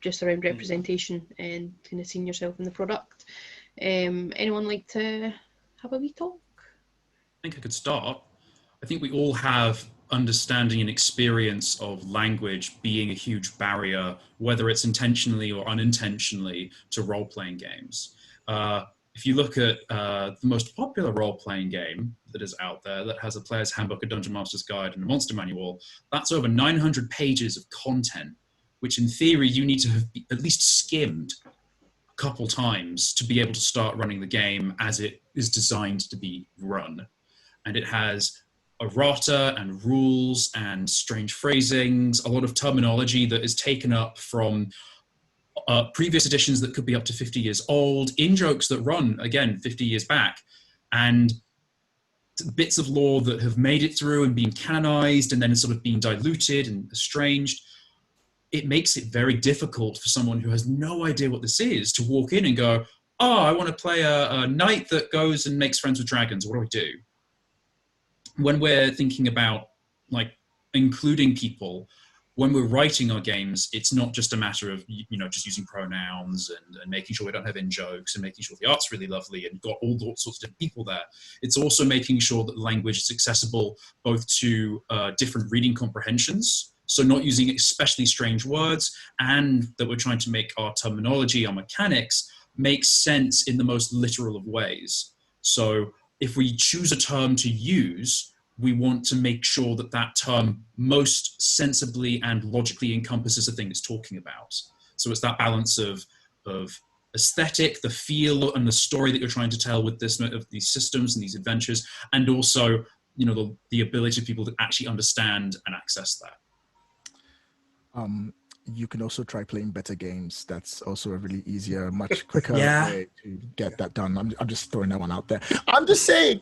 just around representation and kind of seeing yourself in the product. Anyone like to have a wee talk? I think I could start. I think we all have understanding and experience of language being a huge barrier, whether it's intentionally or unintentionally, to role-playing games. If you look at the most popular role-playing game that is out there, that has a player's handbook, a dungeon master's guide, and a monster manual, that's over 900 pages of content, which in theory you need to have at least skimmed a couple times to be able to start running the game as it is designed to be run. And it has errata and rules and strange phrasings, a lot of terminology that is taken up from previous editions that could be up to 50 years old, in-jokes that run, again, 50 years back, and bits of lore that have made it through and been canonized and then sort of been diluted and estranged. It makes it very difficult for someone who has no idea what this is to walk in and go, oh, I want to play a knight that goes and makes friends with dragons. What do I do? When we're thinking about like including people, when we're writing our games, it's not just a matter of, just using pronouns and making sure we don't have in-jokes and making sure the art's really lovely and got all sorts of different people there. It's also making sure that the language is accessible both to different reading comprehensions. So not using especially strange words, and that we're trying to make our terminology, our mechanics, make sense in the most literal of ways. So if we choose a term to use, we want to make sure that that term most sensibly and logically encompasses the thing it's talking about. So it's that balance of aesthetic, the feel, and the story that you're trying to tell with this, of these systems and these adventures, and also, you know, the ability of people to actually understand and access that. You can also try playing better games. That's also a really easier, much quicker way to get that done. I'm just throwing that one out there. I'm just saying,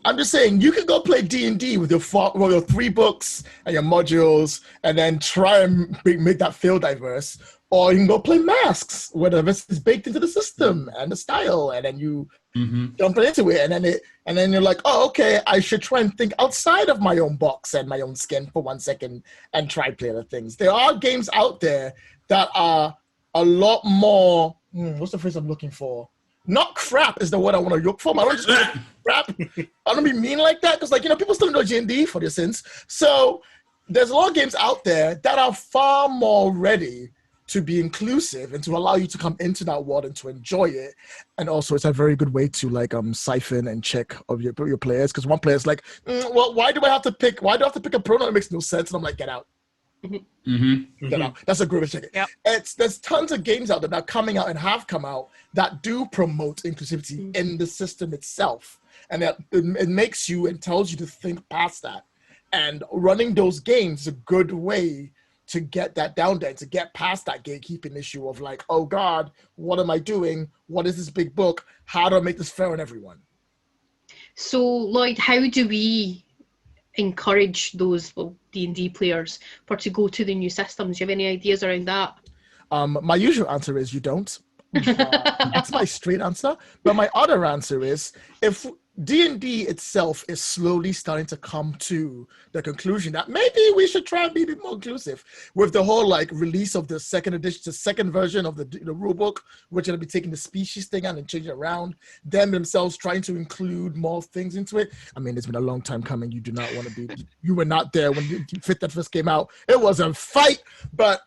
you can go play D&D with your 3 books and your modules, and then try and make that feel diverse. Or you can go play Masks, where the rest is baked into the system and the style, and then you jump into it, and then you're like, oh, okay, I should try and think outside of my own box and my own skin for 1 second and try play other things. There are games out there that are a lot more, what's the phrase I'm looking for? Not crap is the word I want to look for. I don't just crap. I don't be mean like that, because, like, you know, people still know G&D for their sins. So there's a lot of games out there that are far more ready to be inclusive and to allow you to come into that world and to enjoy it. And also it's a very good way to, like, siphon and check of your players, because one player's like, well, why do I have to pick a pronoun that makes no sense? And I'm like, get out. Get out. That's a great way to check it. Yep. There's tons of games out there that are coming out and have come out that do promote inclusivity in the system itself. And that it makes you and tells you to think past that. And running those games is a good way to get that down there, to get past that gatekeeping issue of, like, oh God, what am I doing? What is this big book? How do I make this fair on everyone? So, Lloyd, how do we encourage those D&D players to go to the new systems? Do you have any ideas around that? My usual answer is you don't. That's my straight answer. But my other answer is, if D&D itself is slowly starting to come to the conclusion that maybe we should try and be a bit more inclusive, with the whole, like, release of the second edition, the second version of the rule book, which are going to be taking the species thing out and changing it around, them themselves trying to include more things into it. I mean, it's been a long time coming. You do not want to be, you were not there when Fit that first came out. It was a fight. But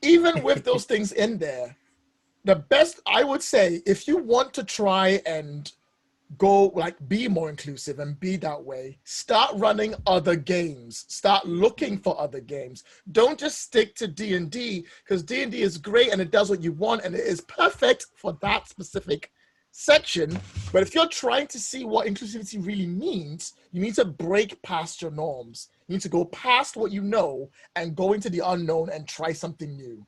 even with those things in there, the best, I would say, if you want to try and go, like, be more inclusive and be that way, start running other games, start looking for other games. Don't just stick to D&D, because D&D is great and it does what you want and it is perfect for that specific section. But if you're trying to see what inclusivity really means, you need to break past your norms. You need to go past what you know and go into the unknown and try something new.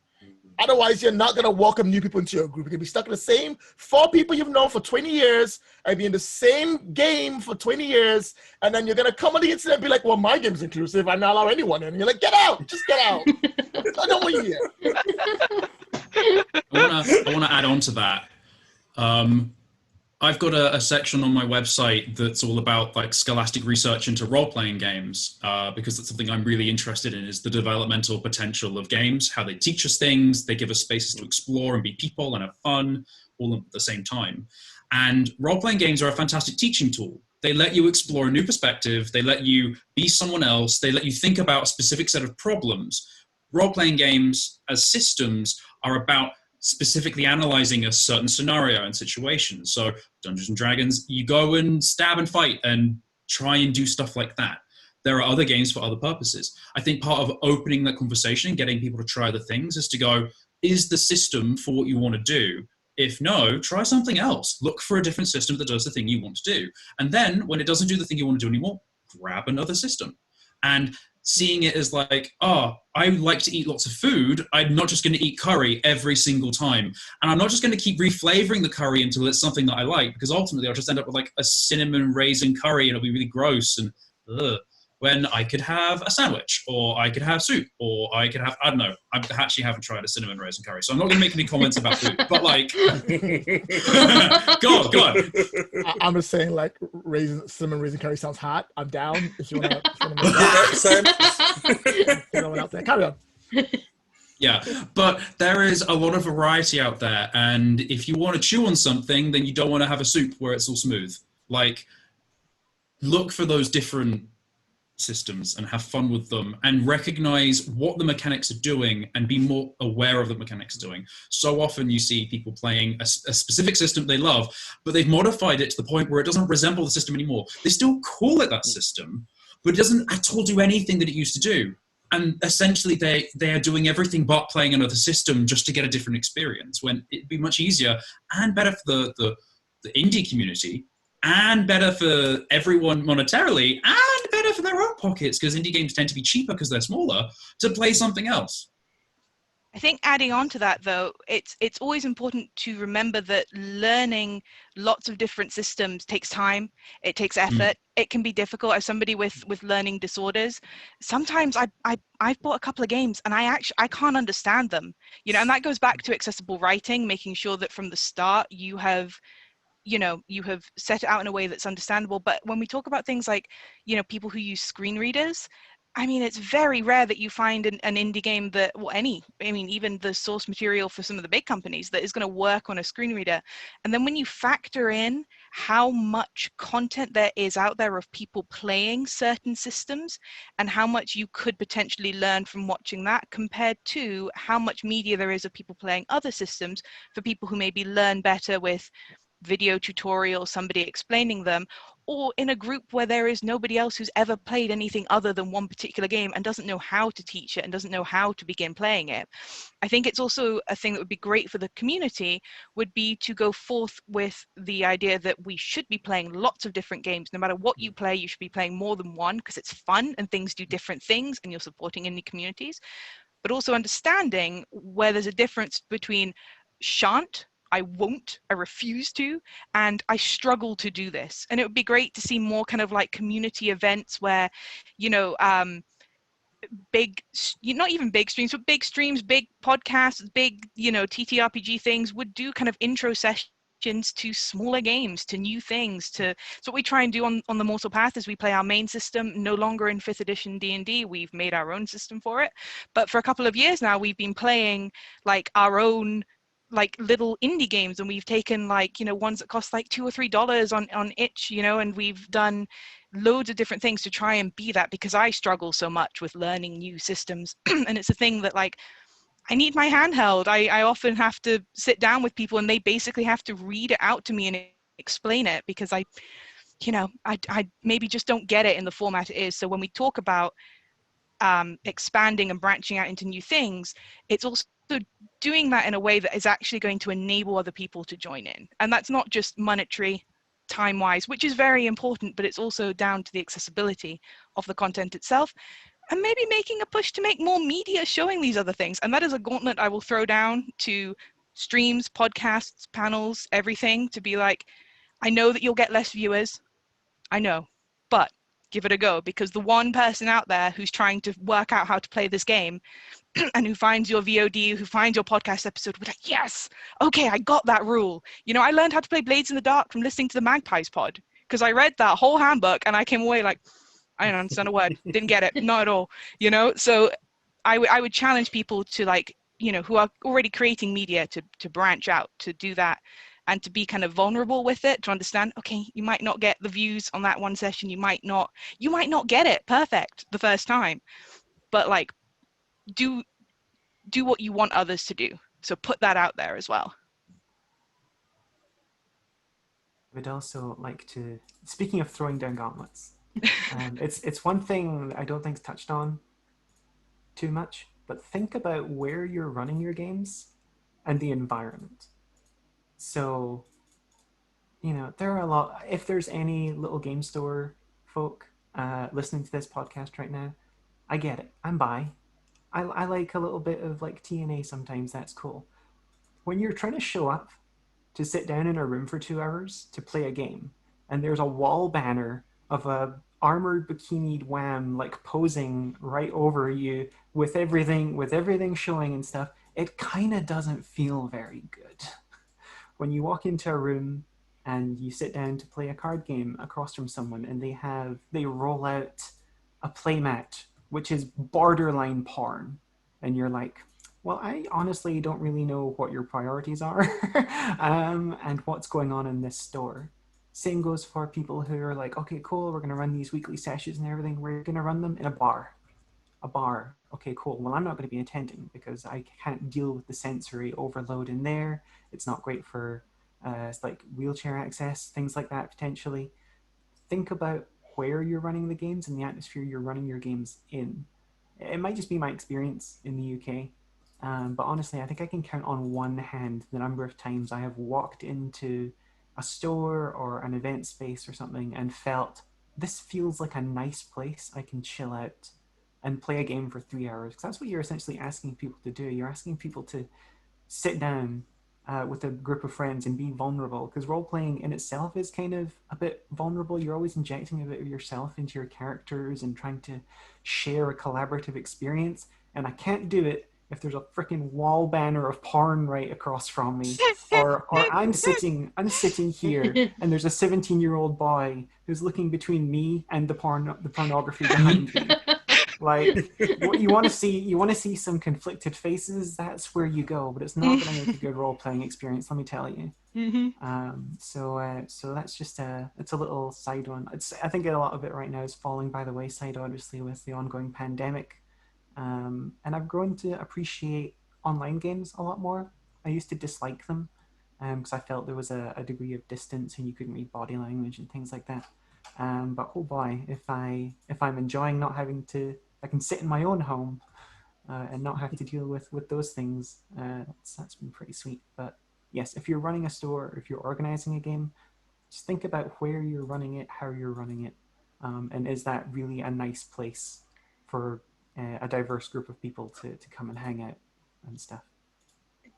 Otherwise, you're not going to welcome new people into your group. You're going to be stuck in the same 4 people you've known for 20 years and be in the same game for 20 years. And then you're going to come on the internet and be like, well, my game's inclusive. I don't allow anyone in. And you're like, get out. Just get out. I don't want you here. I want to add on to that. I've got a section on my website that's all about, like, scholastic research into role-playing games, because that's something I'm really interested in, is the developmental potential of games, how they teach us things, they give us spaces to explore and be people and have fun all at the same time. And role-playing games are a fantastic teaching tool. They let you explore a new perspective, they let you be someone else, they let you think about a specific set of problems. Role-playing games as systems are about specifically analyzing a certain scenario and situation. So Dungeons and Dragons, you go and stab and fight and try and do stuff like that. There are other games for other purposes. I think part of opening that conversation, getting people to try the things, is to go, is the system for what you want to do? If no, try something else. Look for a different system that does the thing you want to do. And then when it doesn't do the thing you want to do anymore, grab another system. And seeing it as like, oh, I like to eat lots of food. I'm not just going to eat curry every single time. And I'm not just going to keep reflavoring the curry until it's something that I like, because ultimately I'll just end up with, like, a cinnamon raisin curry and it'll be really gross and when I could have a sandwich, or I could have soup, or I could have, I don't know. I actually haven't tried a cinnamon raisin curry, so I'm not going to make any comments about food, but, like, go on. I'm just saying, like, cinnamon raisin curry sounds hot. I'm down. If you want to out there, carry on. Yeah, but there is a lot of variety out there, and if you want to chew on something, then you don't want to have a soup where it's all smooth. Like, look for those different systems and have fun with them and recognize what the mechanics are doing and be more aware of the mechanics are doing. So often you see people playing a specific system they love, but they've modified it to the point where it doesn't resemble the system anymore. They still call it that system, but it doesn't at all do anything that it used to do. And essentially they are doing everything but playing another system just to get a different experience, when it'd be much easier and better for the indie community, and better for everyone monetarily, and better for their own pockets, because indie games tend to be cheaper because they're smaller, to play something else. I think adding on to that, though, it's always important to remember that learning lots of different systems takes time. It takes effort. It can be difficult. As somebody with learning disorders, sometimes I've bought a couple of games and I can't understand them. You know, and that goes back to accessible writing, making sure that from the start you have set it out in a way that's understandable. But when we talk about things like, you know, people who use screen readers, I mean, it's very rare that you find an indie game that, even the source material for some of the big companies, that is going to work on a screen reader. And then when you factor in how much content there is out there of people playing certain systems and how much you could potentially learn from watching that, compared to how much media there is of people playing other systems for people who maybe learn better with video tutorials, somebody explaining them, or in a group where there is nobody else who's ever played anything other than one particular game and doesn't know how to teach it and doesn't know how to begin playing it. I think it's also a thing that would be great for the community, would be to go forth with the idea that we should be playing lots of different games. No matter what you play, you should be playing more than one, because it's fun and things do different things and you're supporting indie communities. But also understanding where there's a difference between shan't, I won't, I refuse to, and I struggle to do this. And it would be great to see more kind of like community events where, you know, not even big streams, but big streams, big podcasts, big, you know, TTRPG things would do kind of intro sessions to smaller games, to new things. So what we try and do on the Mortal Path is we play our main system, no longer in 5th edition D&D. We've made our own system for it. But for a couple of years now, we've been playing like our own like little indie games, and we've taken like, you know, ones that cost like $2 or $3 on itch, you know, and we've done loads of different things to try and be that, because I struggle so much with learning new systems. And it's a thing that, like, I need my handheld. I often have to sit down with people and they basically have to read it out to me and explain it, because I maybe just don't get it in the format it is. So when we talk about expanding and branching out into new things, it's also doing that in a way that is actually going to enable other people to join in. And that's not just monetary, time-wise, which is very important, but it's also down to the accessibility of the content itself, and maybe making a push to make more media showing these other things. And that is a gauntlet I will throw down to streams, podcasts, panels, everything, to be like, I know that you'll get less viewers, I know, but give it a go, because the one person out there who's trying to work out how to play this game and who finds your VOD, who finds your podcast episode, would like, yes, okay, I got that rule. You know, I learned how to play Blades in the Dark from listening to the Magpies pod, because I read that whole handbook and I came away like, I don't understand a word, didn't get it, not at all, you know? So I would challenge people to, like, you know, who are already creating media to branch out, to do that, and to be kind of vulnerable with it, to understand, okay, you might not get the views on that one session, you might not get it perfect the first time, but like, do what you want others to do. So put that out there as well. I would also like to, speaking of throwing down gauntlets, it's one thing that I don't think's touched on too much, but think about where you're running your games and the environment. So, you know, there are a lot, if there's any little game store folk listening to this podcast right now, I get it, I'm bi. I like a little bit of like TNA sometimes, that's cool. When you're trying to show up to sit down in a room for 2 hours to play a game, and there's a wall banner of a armored bikinied wham like posing right over you with everything showing and stuff, it kind of doesn't feel very good. When you walk into a room and you sit down to play a card game across from someone and they roll out a playmat which is borderline porn, and you're like, well, I honestly don't really know what your priorities are and what's going on in this store. Same goes for people who are like, okay, cool, we're going to run these weekly sessions and everything. We're going to run them in a bar. A bar. Okay, cool. Well, I'm not going to be attending because I can't deal with the sensory overload in there. It's not great for like wheelchair access, things like that potentially. Think about where you're running the games and the atmosphere you're running your games in. It might just be my experience in the UK, but honestly, I think I can count on one hand the number of times I have walked into a store or an event space or something and felt this feels like a nice place I can chill out and play a game for 3 hours. Because that's what you're essentially asking people to do. You're asking people to sit down with a group of friends and be vulnerable, because role playing in itself is kind of a bit vulnerable. You're always injecting a bit of yourself into your characters and trying to share a collaborative experience. And I can't do it if there's a freaking wall banner of porn right across from me, or I'm sitting here and there's a 17-year-old boy who's looking between me and the pornography behind me. Like, what you want to see some conflicted faces. That's where you go, but it's not going to make a good role playing experience. Let me tell you. So that's just it's a little side one. I think a lot of it right now is falling by the wayside, obviously with the ongoing pandemic. And I've grown to appreciate online games a lot more. I used to dislike them because I felt there was a degree of distance and you couldn't read body language and things like that. But oh boy, if I'm enjoying not having to, I can sit in my own home and not have to deal with those things. That's been pretty sweet. But yes, if you're running a store, if you're organizing a game, just think about where you're running it, how you're running it, and is that really a nice place for a diverse group of people to come and hang out and stuff.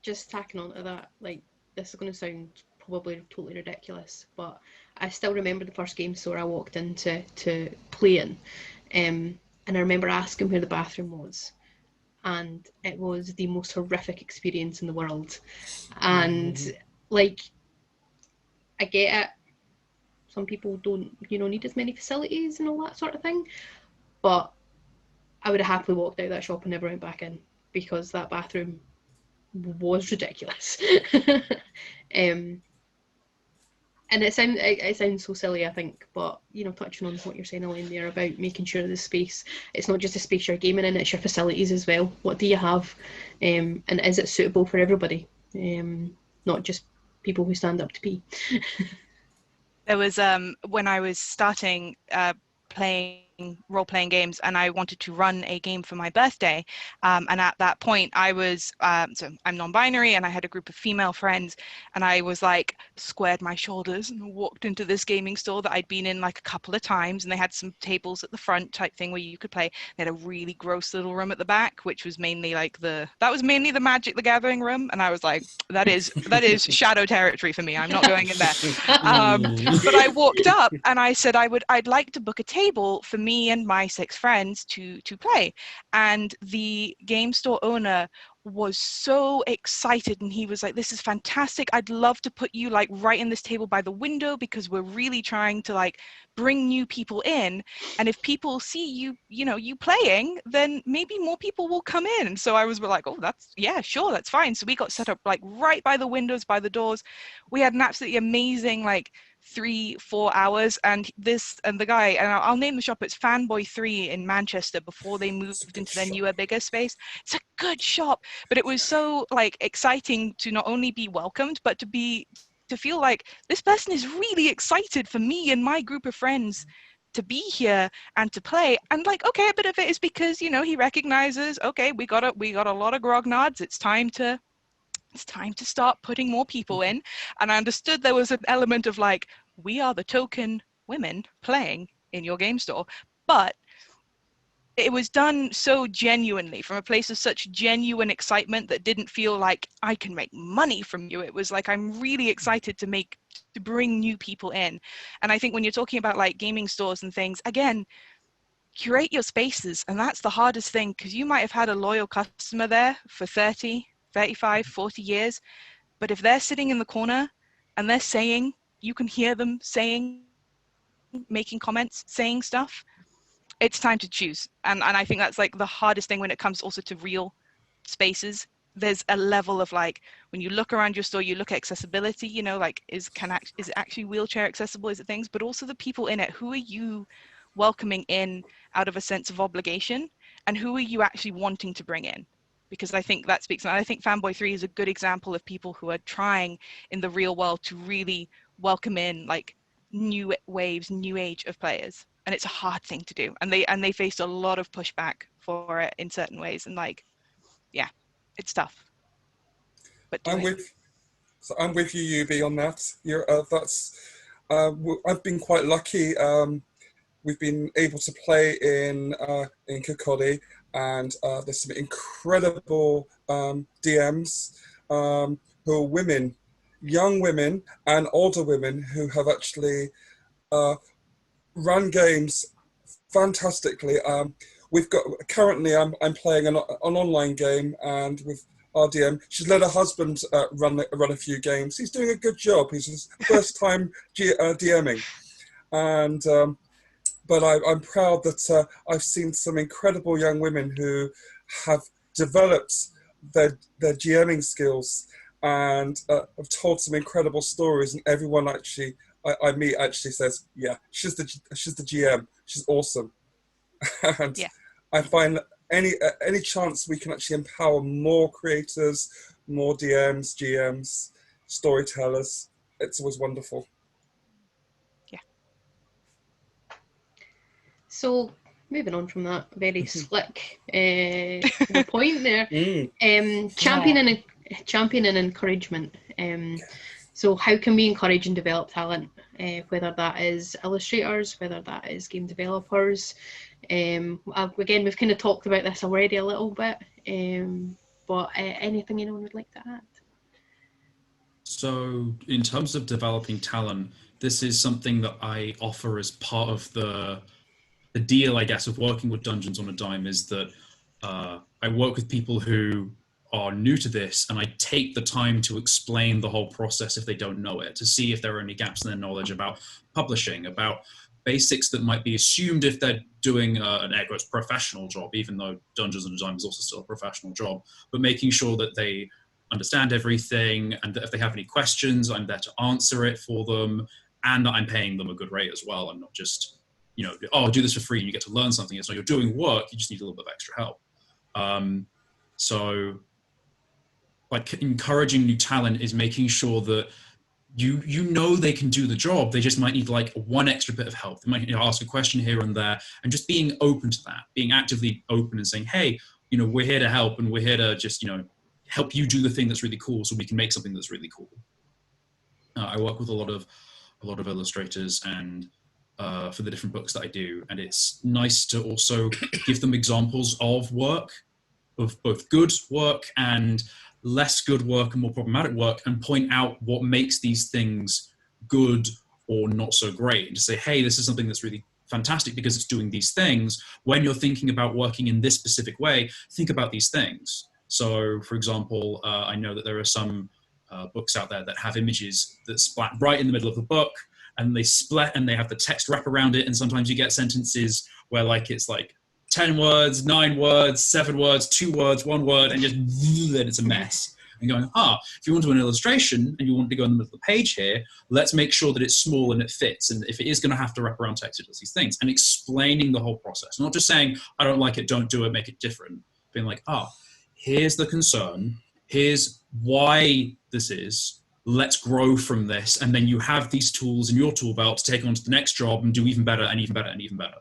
Just tacking on to that, like, this is going to sound probably totally ridiculous, but I still remember the first game store I walked into to play in, and I remember asking where the bathroom was, and it was the most horrific experience in the world. And like, I get it, some people don't, need as many facilities and all that sort of thing, but I would have happily walked out that shop and never went back in, because that bathroom was ridiculous. And it sounds so silly, I think, but touching on what you're saying, Elaine, there about making sure the space, it's not just the space you're gaming in, it's your facilities as well. What do you have, and is it suitable for everybody, not just people who stand up to pee? There was when I was starting playing role-playing games, and I wanted to run a game for my birthday, and at that point I was so I'm non-binary, and I had a group of female friends, and I was like squared my shoulders and walked into this gaming store that I'd been in like a couple of times, and they had some tables at the front type thing where you could play. They had a really gross little room at the back, which was mainly like the Magic the Gathering room, and I was like, that is shadow territory for me. I'm not going in there. But I walked up and I said I'd like to book a table for me and my 6 friends to play. And the game store owner was so excited, and he was like, this is fantastic. I'd love to put you like right in this table by the window, because we're really trying to like bring new people in, and if people see you playing, then maybe more people will come in. And so I was like, oh, sure, that's fine. So we got set up like right by the windows, by the doors. We had an absolutely amazing like 3-4 hours, and the guy, and I'll name the shop, it's Fanboy 3 in Manchester, before they moved into their newer, bigger space. It's a good shop, but it was so like exciting to not only be welcomed, but to feel like this person is really excited for me and my group of friends to be here and to play. And like, okay, a bit of it is because he recognizes, okay, we got a lot of grognards, it's time to start putting more people in. And I understood there was an element of like, we are the token women playing in your game store, but it was done so genuinely, from a place of such genuine excitement, that didn't feel like I can make money from you. It was like, I'm really excited to bring new people in. And I think when you're talking about like gaming stores and things, again, curate your spaces. And that's the hardest thing, because you might have had a loyal customer there for 30, 35, 40 years. But if they're sitting in the corner and they're saying, you can hear them saying, making comments, saying stuff, it's time to choose. And I think that's like the hardest thing when it comes also to real spaces, there's a level of like, when you look around your store, you look at accessibility, you know, like is it actually wheelchair accessible, is it things, but also the people in it, who are you welcoming in out of a sense of obligation, and who are you actually wanting to bring in? Because I think that speaks, and I think Fanboy 3 is a good example of people who are trying in the real world to really welcome in like new waves, new age of players. And it's a hard thing to do. And they faced a lot of pushback for it in certain ways. And like, yeah, it's tough. But I'm with you, UB, on that. I've been quite lucky. We've been able to play in Kirkcaldy, and there's some incredible DMs who are women, young women and older women, who have actually run games fantastically. We've got currently I'm playing an online game, and with our DM, she's let her husband run a few games. He's doing a good job. He's his first time DMing, and but I'm proud that I've seen some incredible young women who have developed their GMing skills, and have told some incredible stories. And everyone actually I meet actually says, "Yeah, she's the GM. She's awesome." And yeah. I find any chance we can actually empower more creators, more DMs, GMs, storytellers, it's always wonderful. Yeah. So moving on from that very slick point there, championing and encouragement. So how can we encourage and develop talent, whether that is illustrators, whether that is game developers? Again, we've kind of talked about this already a little bit, but anything anyone would like to add? So in terms of developing talent, this is something that I offer as part of the deal, I guess, of working with Dungeons on a Dime, is that I work with people who are new to this, and I take the time to explain the whole process if they don't know it, to see if there are any gaps in their knowledge about publishing, about basics that might be assumed if they're doing an air quotes professional job, even though Dungeons on a Dime is also still a professional job, but making sure that they understand everything, and that if they have any questions, I'm there to answer it for them, and I'm paying them a good rate as well. I'm not just, you know, oh, do this for free and you get to learn something. It's not, you're doing work, you just need a little bit of extra help. So like encouraging new talent is making sure that you know they can do the job. They just might need like one extra bit of help. They might, you know, ask a question here and there, and just being open to that, being actively open and saying, hey, you know, we're here to help, and we're here to just, you know, help you do the thing that's really cool so we can make something that's really cool. I work with a lot of illustrators and for the different books that I do, and it's nice to also give them examples of work, of both good work and less good work and more problematic work, and point out what makes these things good or not so great, and to say, hey, this is something that's really fantastic because it's doing these things. When you're thinking about working in this specific way, think about these things. So for example, I know that there are some books out there that have images that splat right in the middle of the book, and they split and they have the text wrap around it, and sometimes you get sentences where like it's like 10 words, 9 words, 7 words, 2 words, 1 word, and just then it's a mess. And going, if you want to do an illustration and you want to go in the middle of the page here, let's make sure that it's small and it fits. And if it is going to have to wrap around text, it does these things. And explaining the whole process, not just saying, I don't like it, don't do it, make it different. Being like, here's the concern, here's why this is, let's grow from this. And then you have these tools in your tool belt to take on to the next job and do even better and even better and even better.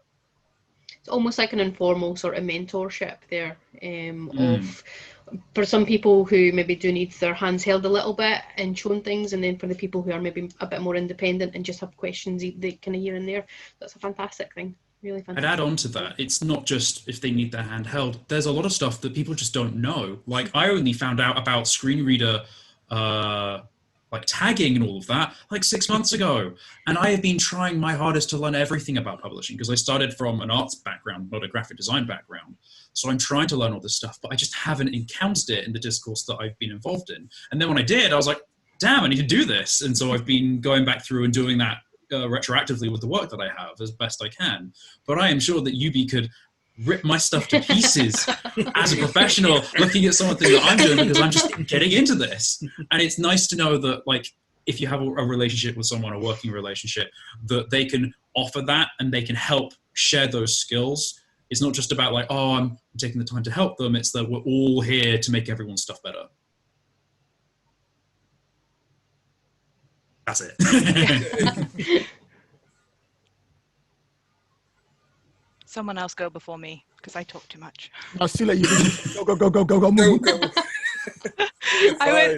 It's almost like an informal sort of mentorship there, of, for some people who maybe do need their hands held a little bit and shown things, and then for the people who are maybe a bit more independent and just have questions they kind of here and there. That's a fantastic thing, really fantastic. I'd add on to that, it's not just if they need their hand held. There's a lot of stuff that people just don't know. Like I only found out about screen reader like tagging and all of that like 6 months ago, and I have been trying my hardest to learn everything about publishing because I started from an arts background, not a graphic design background. So I'm trying to learn all this stuff, but I just haven't encountered it in the discourse that I've been involved in. And then when I did, I was like, damn, I need to do this. And so I've been going back through and doing that retroactively with the work that I have as best I can. But I am sure that UB could rip my stuff to pieces as a professional looking at some of the things that I'm doing because I'm just getting into this. And it's nice to know that, like, if you have a relationship with someone, a working relationship, that they can offer that and they can help share those skills. It's not just about like, oh, I'm taking the time to help them. It's that we're all here to make everyone's stuff better. That's it. Someone else go before me because I talk too much. No, Sila, you go, move. Go. You're fine.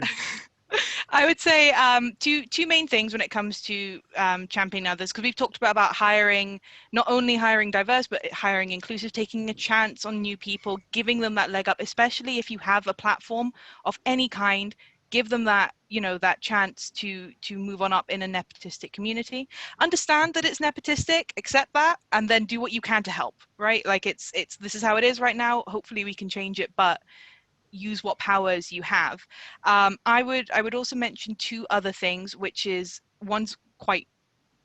I would say two main things when it comes to championing others, because we've talked about hiring, not only hiring diverse, but hiring inclusive, taking a chance on new people, giving them that leg up, especially if you have a platform of any kind. Give them that, that chance to move on up in a nepotistic community. Understand that it's nepotistic, accept that, and then do what you can to help, right? Like it's this is how it is right now. Hopefully we can change it, but use what powers you have. I would also mention two other things, which is one's quite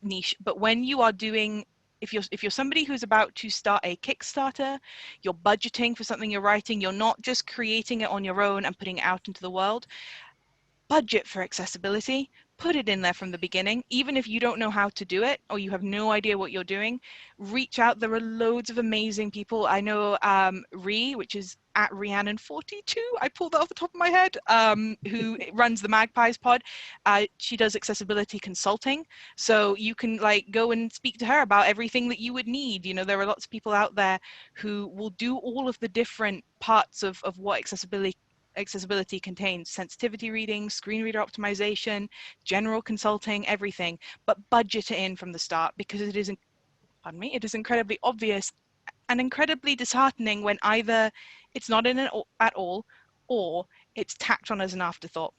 niche, but when you are doing, if you're somebody who's about to start a Kickstarter, you're budgeting for something you're writing, you're not just creating it on your own and putting it out into the world. Budget for accessibility, put it in there from the beginning. Even if you don't know how to do it or you have no idea what you're doing, reach out. There are loads of amazing people. I know which is at Rhiannon42, I pulled that off the top of my head, who runs the Magpies pod. She does accessibility consulting, so you can like go and speak to her about everything that you would need. There are lots of people out there who will do all of the different parts of what accessibility contains: sensitivity reading, screen reader optimization, general consulting, everything, but budget it in from the start, because it is incredibly obvious and incredibly disheartening when either it's not in it at all or it's tacked on as an afterthought.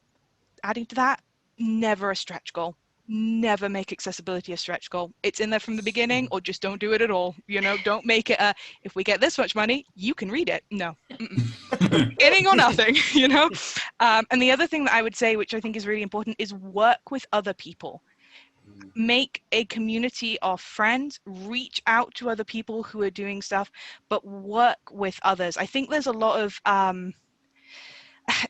Adding to that, never a stretch goal. Never make accessibility a stretch goal. It's in there from the beginning, or just don't do it at all. Don't make it if we get this much money, you can read it. No. Getting or nothing, and the other thing that I would say, which I think is really important, is work with other people. Make a community of friends, reach out to other people who are doing stuff, but work with others. I think there's a lot of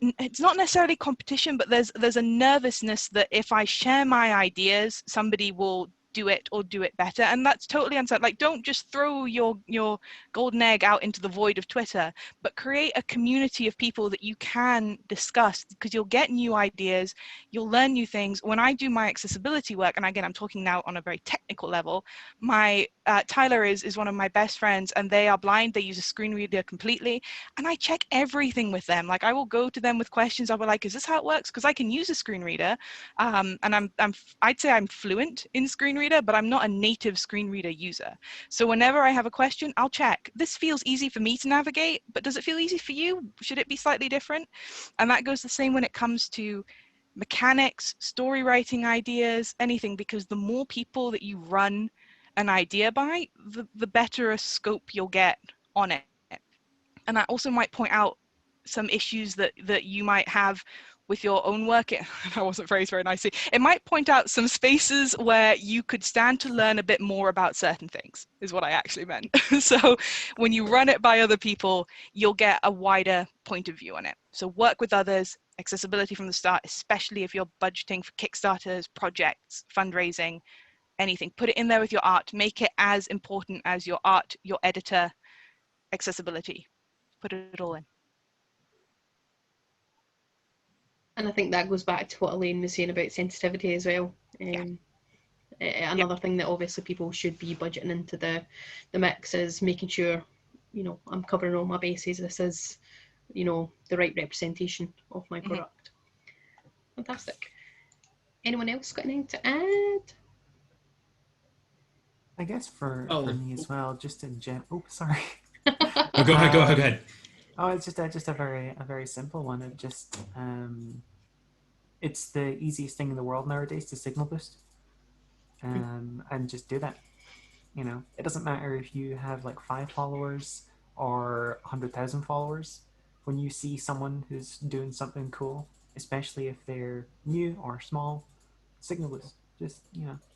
it's not necessarily competition, but there's a nervousness that if I share my ideas, somebody will do it or do it better, and that's totally unsaid. Like, don't just throw your golden egg out into the void of Twitter, but create a community of people that you can discuss, because you'll get new ideas, you'll learn new things. When I do my accessibility work, and again I'm talking now on a very technical level, my Tyler is one of my best friends, and they are blind. They use a screen reader completely, and I check everything with them. Like, I will go to them with questions. I'll be like, is this how it works? Because I can use a screen reader, and I'd say I'm fluent in screen reader, but I'm not a native screen reader user. So whenever I have a question, I'll check. This feels easy for me to navigate, but does it feel easy for you? Should it be slightly different? And that goes the same when it comes to mechanics, story writing ideas, anything, because the more people that you run an idea by, the better a scope you'll get on it. And I also might point out some issues that you might have with your own work. That wasn't phrased very nicely. It might point out some spaces where you could stand to learn a bit more about certain things, is what I actually meant. So when you run it by other people, you'll get a wider point of view on it. So work with others, accessibility from the start, especially if you're budgeting for Kickstarters, projects, fundraising, anything. Put it in there with your art. Make it as important as your art, your editor, accessibility. Put it all in. And I think that goes back to what Elaine was saying about sensitivity as well. Another thing that obviously people should be budgeting into the mix is making sure, I'm covering all my bases. This is, the right representation of my product. Fantastic. Anyone else got anything to add? I guess for me as well, just in oh, sorry. Oh, go ahead. Oh, it's just a very simple one. It just it's the easiest thing in the world nowadays to signal boost, and just do that. It doesn't matter if you have like 5 followers or 100,000 followers. When you see someone who's doing something cool, especially if they're new or small, signal boost. Just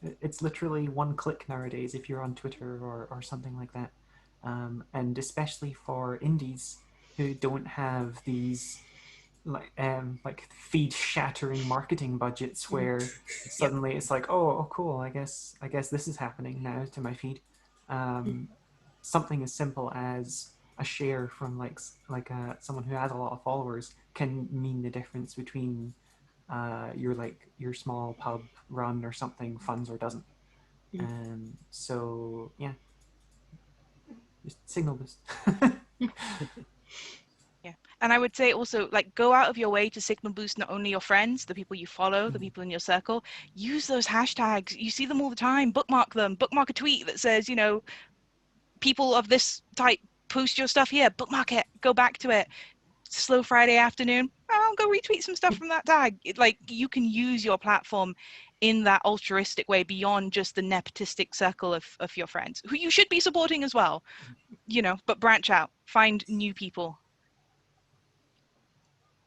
it's literally one click nowadays if you're on Twitter or something like that. and especially for indies who don't have these like feed shattering marketing budgets where suddenly it's like, oh cool, I guess this is happening now to my feed. Something as simple as a share from someone who has a lot of followers can mean the difference between your small pub run or something funds or doesn't. So yeah, just signal boost. Yeah. And I would say also, like, go out of your way to signal boost not only your friends, the people you follow, the people in your circle. Use those hashtags. You see them all the time. Bookmark them. Bookmark a tweet that says, you know, people of this type, post your stuff here. Bookmark it. Go back to it. Slow Friday afternoon. I'll go retweet some stuff from that tag. Like, you can use your platform in that altruistic way beyond just the nepotistic circle of your friends, who you should be supporting as well, you know, but branch out. Find new people.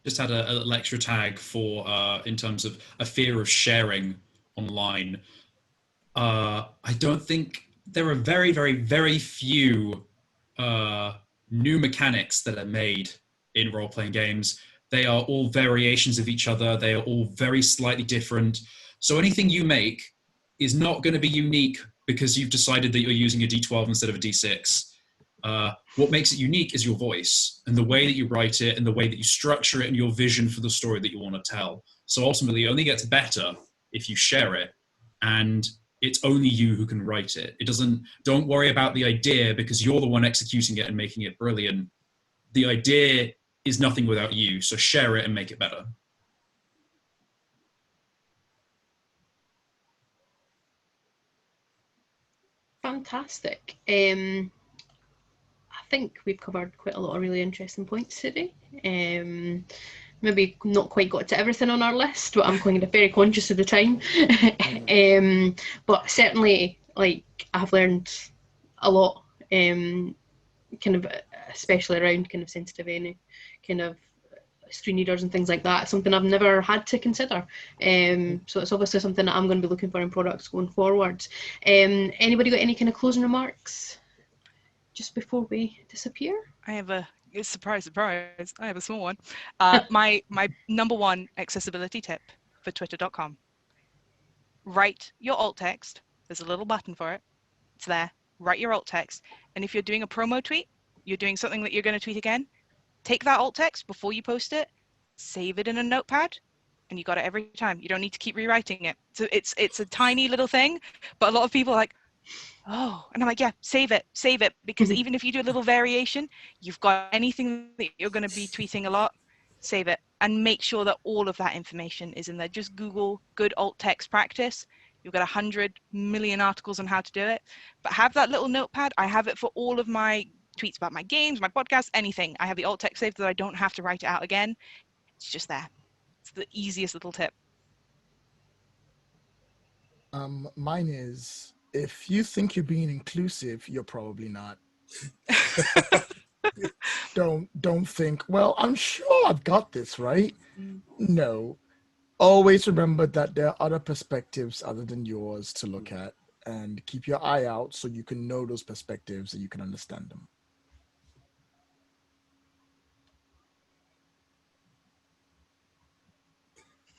Just had a little extra tag for in terms of a fear of sharing online. I don't think there are very, very, very few new mechanics that are made in role-playing games. They are all variations of each other. They are all very slightly different. So anything you make is not going to be unique because you've decided that you're using a D12 instead of a D6. What makes it unique is your voice and the way that you write it and the way that you structure it and your vision for the story that you want to tell. So ultimately, it only gets better if you share it, and it's only you who can write it. Don't worry about the idea because you're the one executing it and making it brilliant. The idea is nothing without you, so share it and make it better. Fantastic. I think we've covered quite a lot of really interesting points today. Maybe not quite got to everything on our list, but I'm kind of very conscious of the time. But certainly, like, I've learned a lot, kind of, especially around kind of sensitive kind of screen readers and things like that. Something I've never had to consider. So it's obviously something that I'm going to be looking for in products going forward. Anybody got any kind of closing remarks just before we disappear? I have a surprise. I have a small one. My number one accessibility tip for Twitter.com. Write your alt text. There's a little button for it. It's there. Write your alt text. And if you're doing a promo tweet, you're doing something that you're going to tweet again, take that alt text before you post it, save it in a notepad, and you got it every time. You don't need to keep rewriting it. So it's a tiny little thing, but a lot of people are like, oh, and I'm like, yeah, save it, because even if you do a little variation, you've got anything that you're going to be tweeting a lot, save it, and make sure that all of that information is in there. Just Google good alt text practice. You'll get 100 million articles on how to do it, but have that little notepad. I have it for all of my tweets about my games, my podcast, anything. I have the alt text saved that I don't have to write it out again. It's just there. It's the easiest little tip. Mine is, if you think you're being inclusive, you're probably not. Don't think, well, I'm sure I've got this right. No. Always remember that there are other perspectives other than yours to look at, and keep your eye out so you can know those perspectives and you can understand them.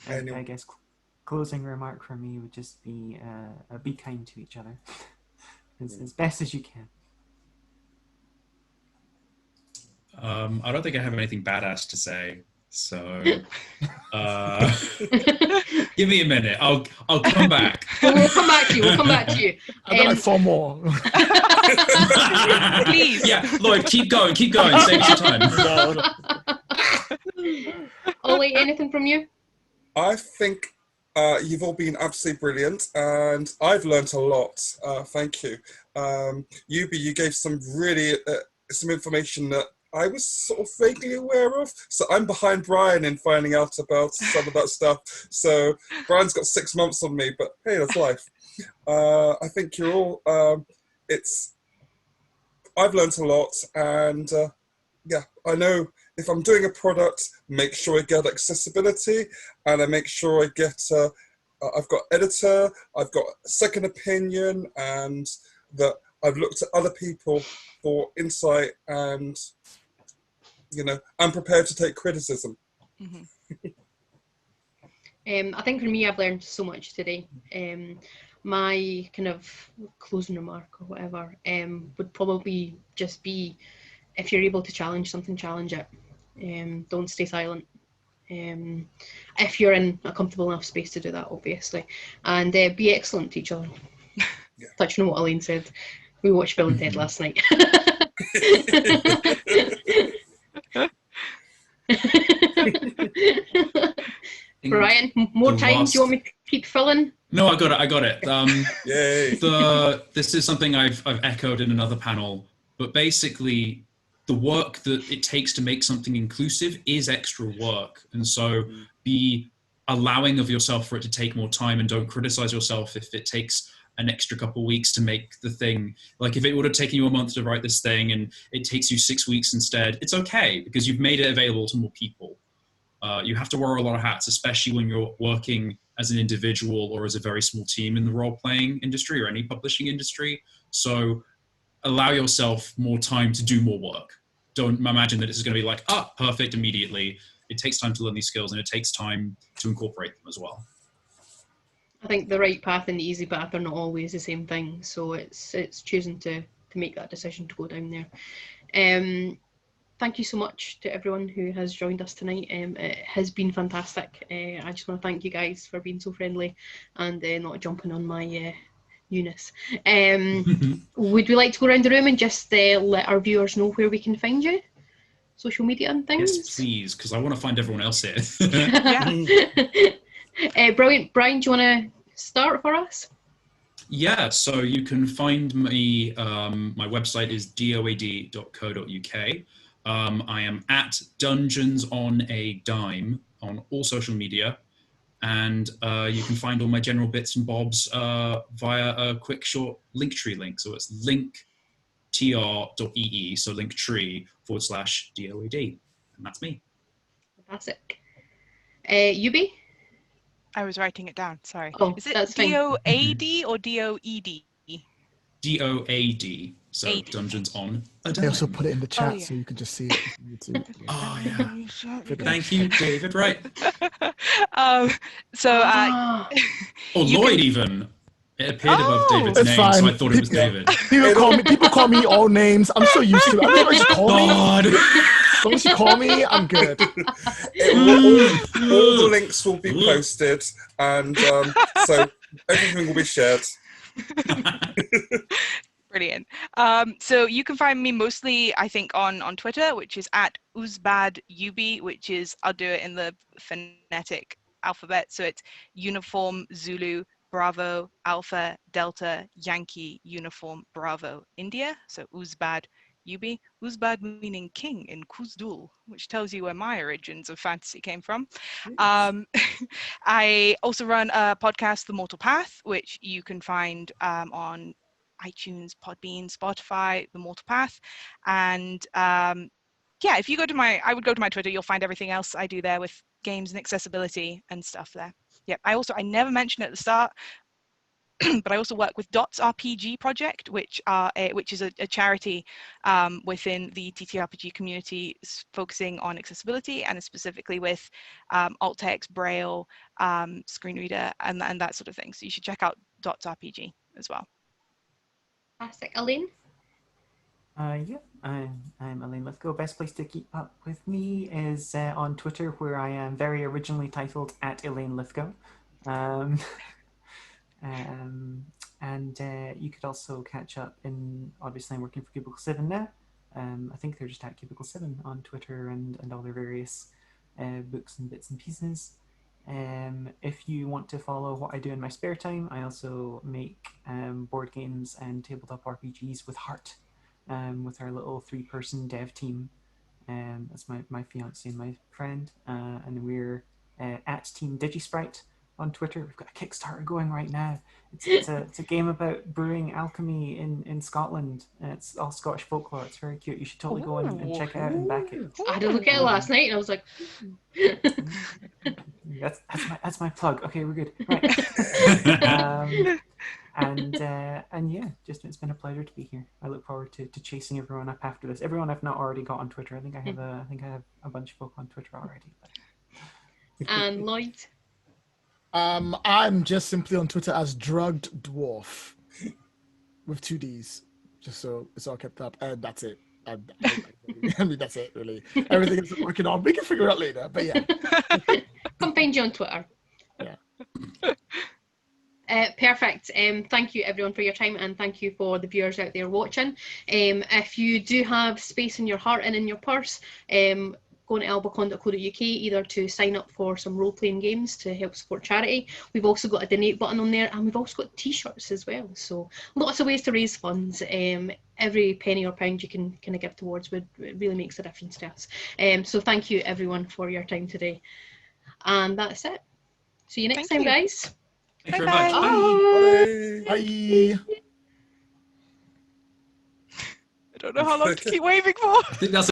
I guess closing remark for me would just be kind to each other as best as you can. I don't think I have anything badass to say, so give me a minute. I'll come back. We'll come back to you. We'll come back to you. I've got like 4 more. Please. Yeah, Lloyd, keep going. Save us your time. Ollie, anything from you? I think you've all been absolutely brilliant, and I've learnt a lot. Thank you. Yubi, you gave some really some information that I was sort of vaguely aware of. So I'm behind Brian in finding out about some of that stuff. So Brian's got 6 months on me, but hey, that's life. I think you're all, I've learnt a lot, and yeah, I know if I'm doing a product, make sure I get accessibility, and I make sure I get, I've got editor, I've got second opinion, and that I've looked at other people for insight, and I'm prepared to take criticism. I think for me, I've learned so much today. My kind of closing remark or whatever would probably just be, if you're able to challenge something, challenge it. Don't stay silent. If you're in a comfortable enough space to do that, obviously, and be excellent to each other. Yeah. Touching on what Elaine said, we watched Bill and Ted last night. Brian, more time? Do you want me to keep filling? No, I got it. Yay. This is something I've echoed in another panel, but basically the work that it takes to make something inclusive is extra work. And so be allowing of yourself for it to take more time, and don't criticize yourself if it takes an extra couple of weeks to make the thing. Like if it would have taken you a month to write this thing and it takes you 6 weeks instead, it's okay because you've made it available to more people. You have to wear a lot of hats, especially when you're working as an individual or as a very small team in the role-playing industry or any publishing industry. So allow yourself more time to do more work. Don't imagine that this is going to be like, perfect immediately. It takes time to learn these skills, and it takes time to incorporate them as well. I think the right path and the easy path are not always the same thing. So it's choosing to make that decision to go down there. Thank you so much to everyone who has joined us tonight. It has been fantastic. I just want to thank you guys for being so friendly and not jumping on my newness. Would we like to go around the room and just let our viewers know where we can find you? Social media and things? Yes, please, because I want to find everyone else here. Brilliant. Brian, do you want to start for us? Yeah, so you can find me, my website is doad.co.uk. I am at Dungeons on a Dime on all social media, and you can find all my general bits and bobs via a quick short Linktree link. So it's linktr.ee, so linktree/DOAD, and that's me. Fantastic. Yubi? I was writing it down, sorry. Oh, is it that's fine. DOAD or DOED? DOAD, so AD. Dungeons on a Dime. I also put it in the chat yeah. so you can just see it. Oh, yeah. Thank you, David, right. Or Lloyd, even. It appeared above David's It's name, fine. so I thought it was David. People call me all names. I'm so used to it. I don't know what you call me. God. As long as you call me, I'm good. All the links will be posted, and so everything will be shared. Brilliant. So you can find me mostly, I think, on Twitter, which is at uzbadub, which is, I'll do it in the phonetic alphabet. So it's Uniform Zulu Bravo Alpha Delta Yankee Uniform Bravo India. So Uzbad Yubi. Uzbad meaning king in Kuzdul, which tells you where my origins of fantasy came from. I also run a podcast, The Mortal Path, which you can find on iTunes, Podbean, Spotify, The Mortal Path. And yeah, if you go to I would go to my Twitter, you'll find everything else I do there with games and accessibility and stuff there. Yeah, I never mentioned at the start, but I also work with Dots RPG project, which is a charity within the TTRPG community focusing on accessibility, and specifically with alt text, braille, screen reader, and that sort of thing. So you should check out Dots RPG as well. Fantastic. Elaine? Yeah, I'm Elaine Lithgow. Best place to keep up with me is on Twitter, where I am very originally titled at Elaine Lithgow. And you could also catch up obviously I'm working for Cubicle 7 now. I think they're just at Cubicle 7 on Twitter and all their various books and bits and pieces. If you want to follow what I do in my spare time, I also make board games and tabletop RPGs with Heart, with our little 3-person dev team. That's my fiance and my friend, and we're at Team Digisprite on Twitter. We've got a Kickstarter going right now. It's a game about brewing alchemy in Scotland. It's all Scottish folklore. It's very cute. You should totally go and check it out and back it. I had a look at it last night and I was like, that's my plug. Okay, we're good. Right. And yeah, just it's been a pleasure to be here. I look forward to chasing everyone up after this. Everyone I've not already got on Twitter. I think I have a bunch of folk on Twitter already. And Lloyd? I'm just simply on Twitter as Drugged Dwarf with 2 Ds, just so it's all kept up, and that's it. I mean, that's it, really. Everything is working on. We can figure it out later, but yeah. Come find you on Twitter. Yeah. Perfect. Thank you everyone for your time, and thank you for the viewers out there watching. If you do have space in your heart and in your purse, go to albacon.co.uk either to sign up for some role-playing games to help support charity. We've also got a donate button on there, and we've also got t-shirts as well. So lots of ways to raise funds. Every penny or pound you can kind of give towards it really makes a difference to us. So thank you everyone for your time today. And that's it. See you next time, guys. Thank you very much. Bye-bye. Bye. I don't know how long to keep waving for. I think that's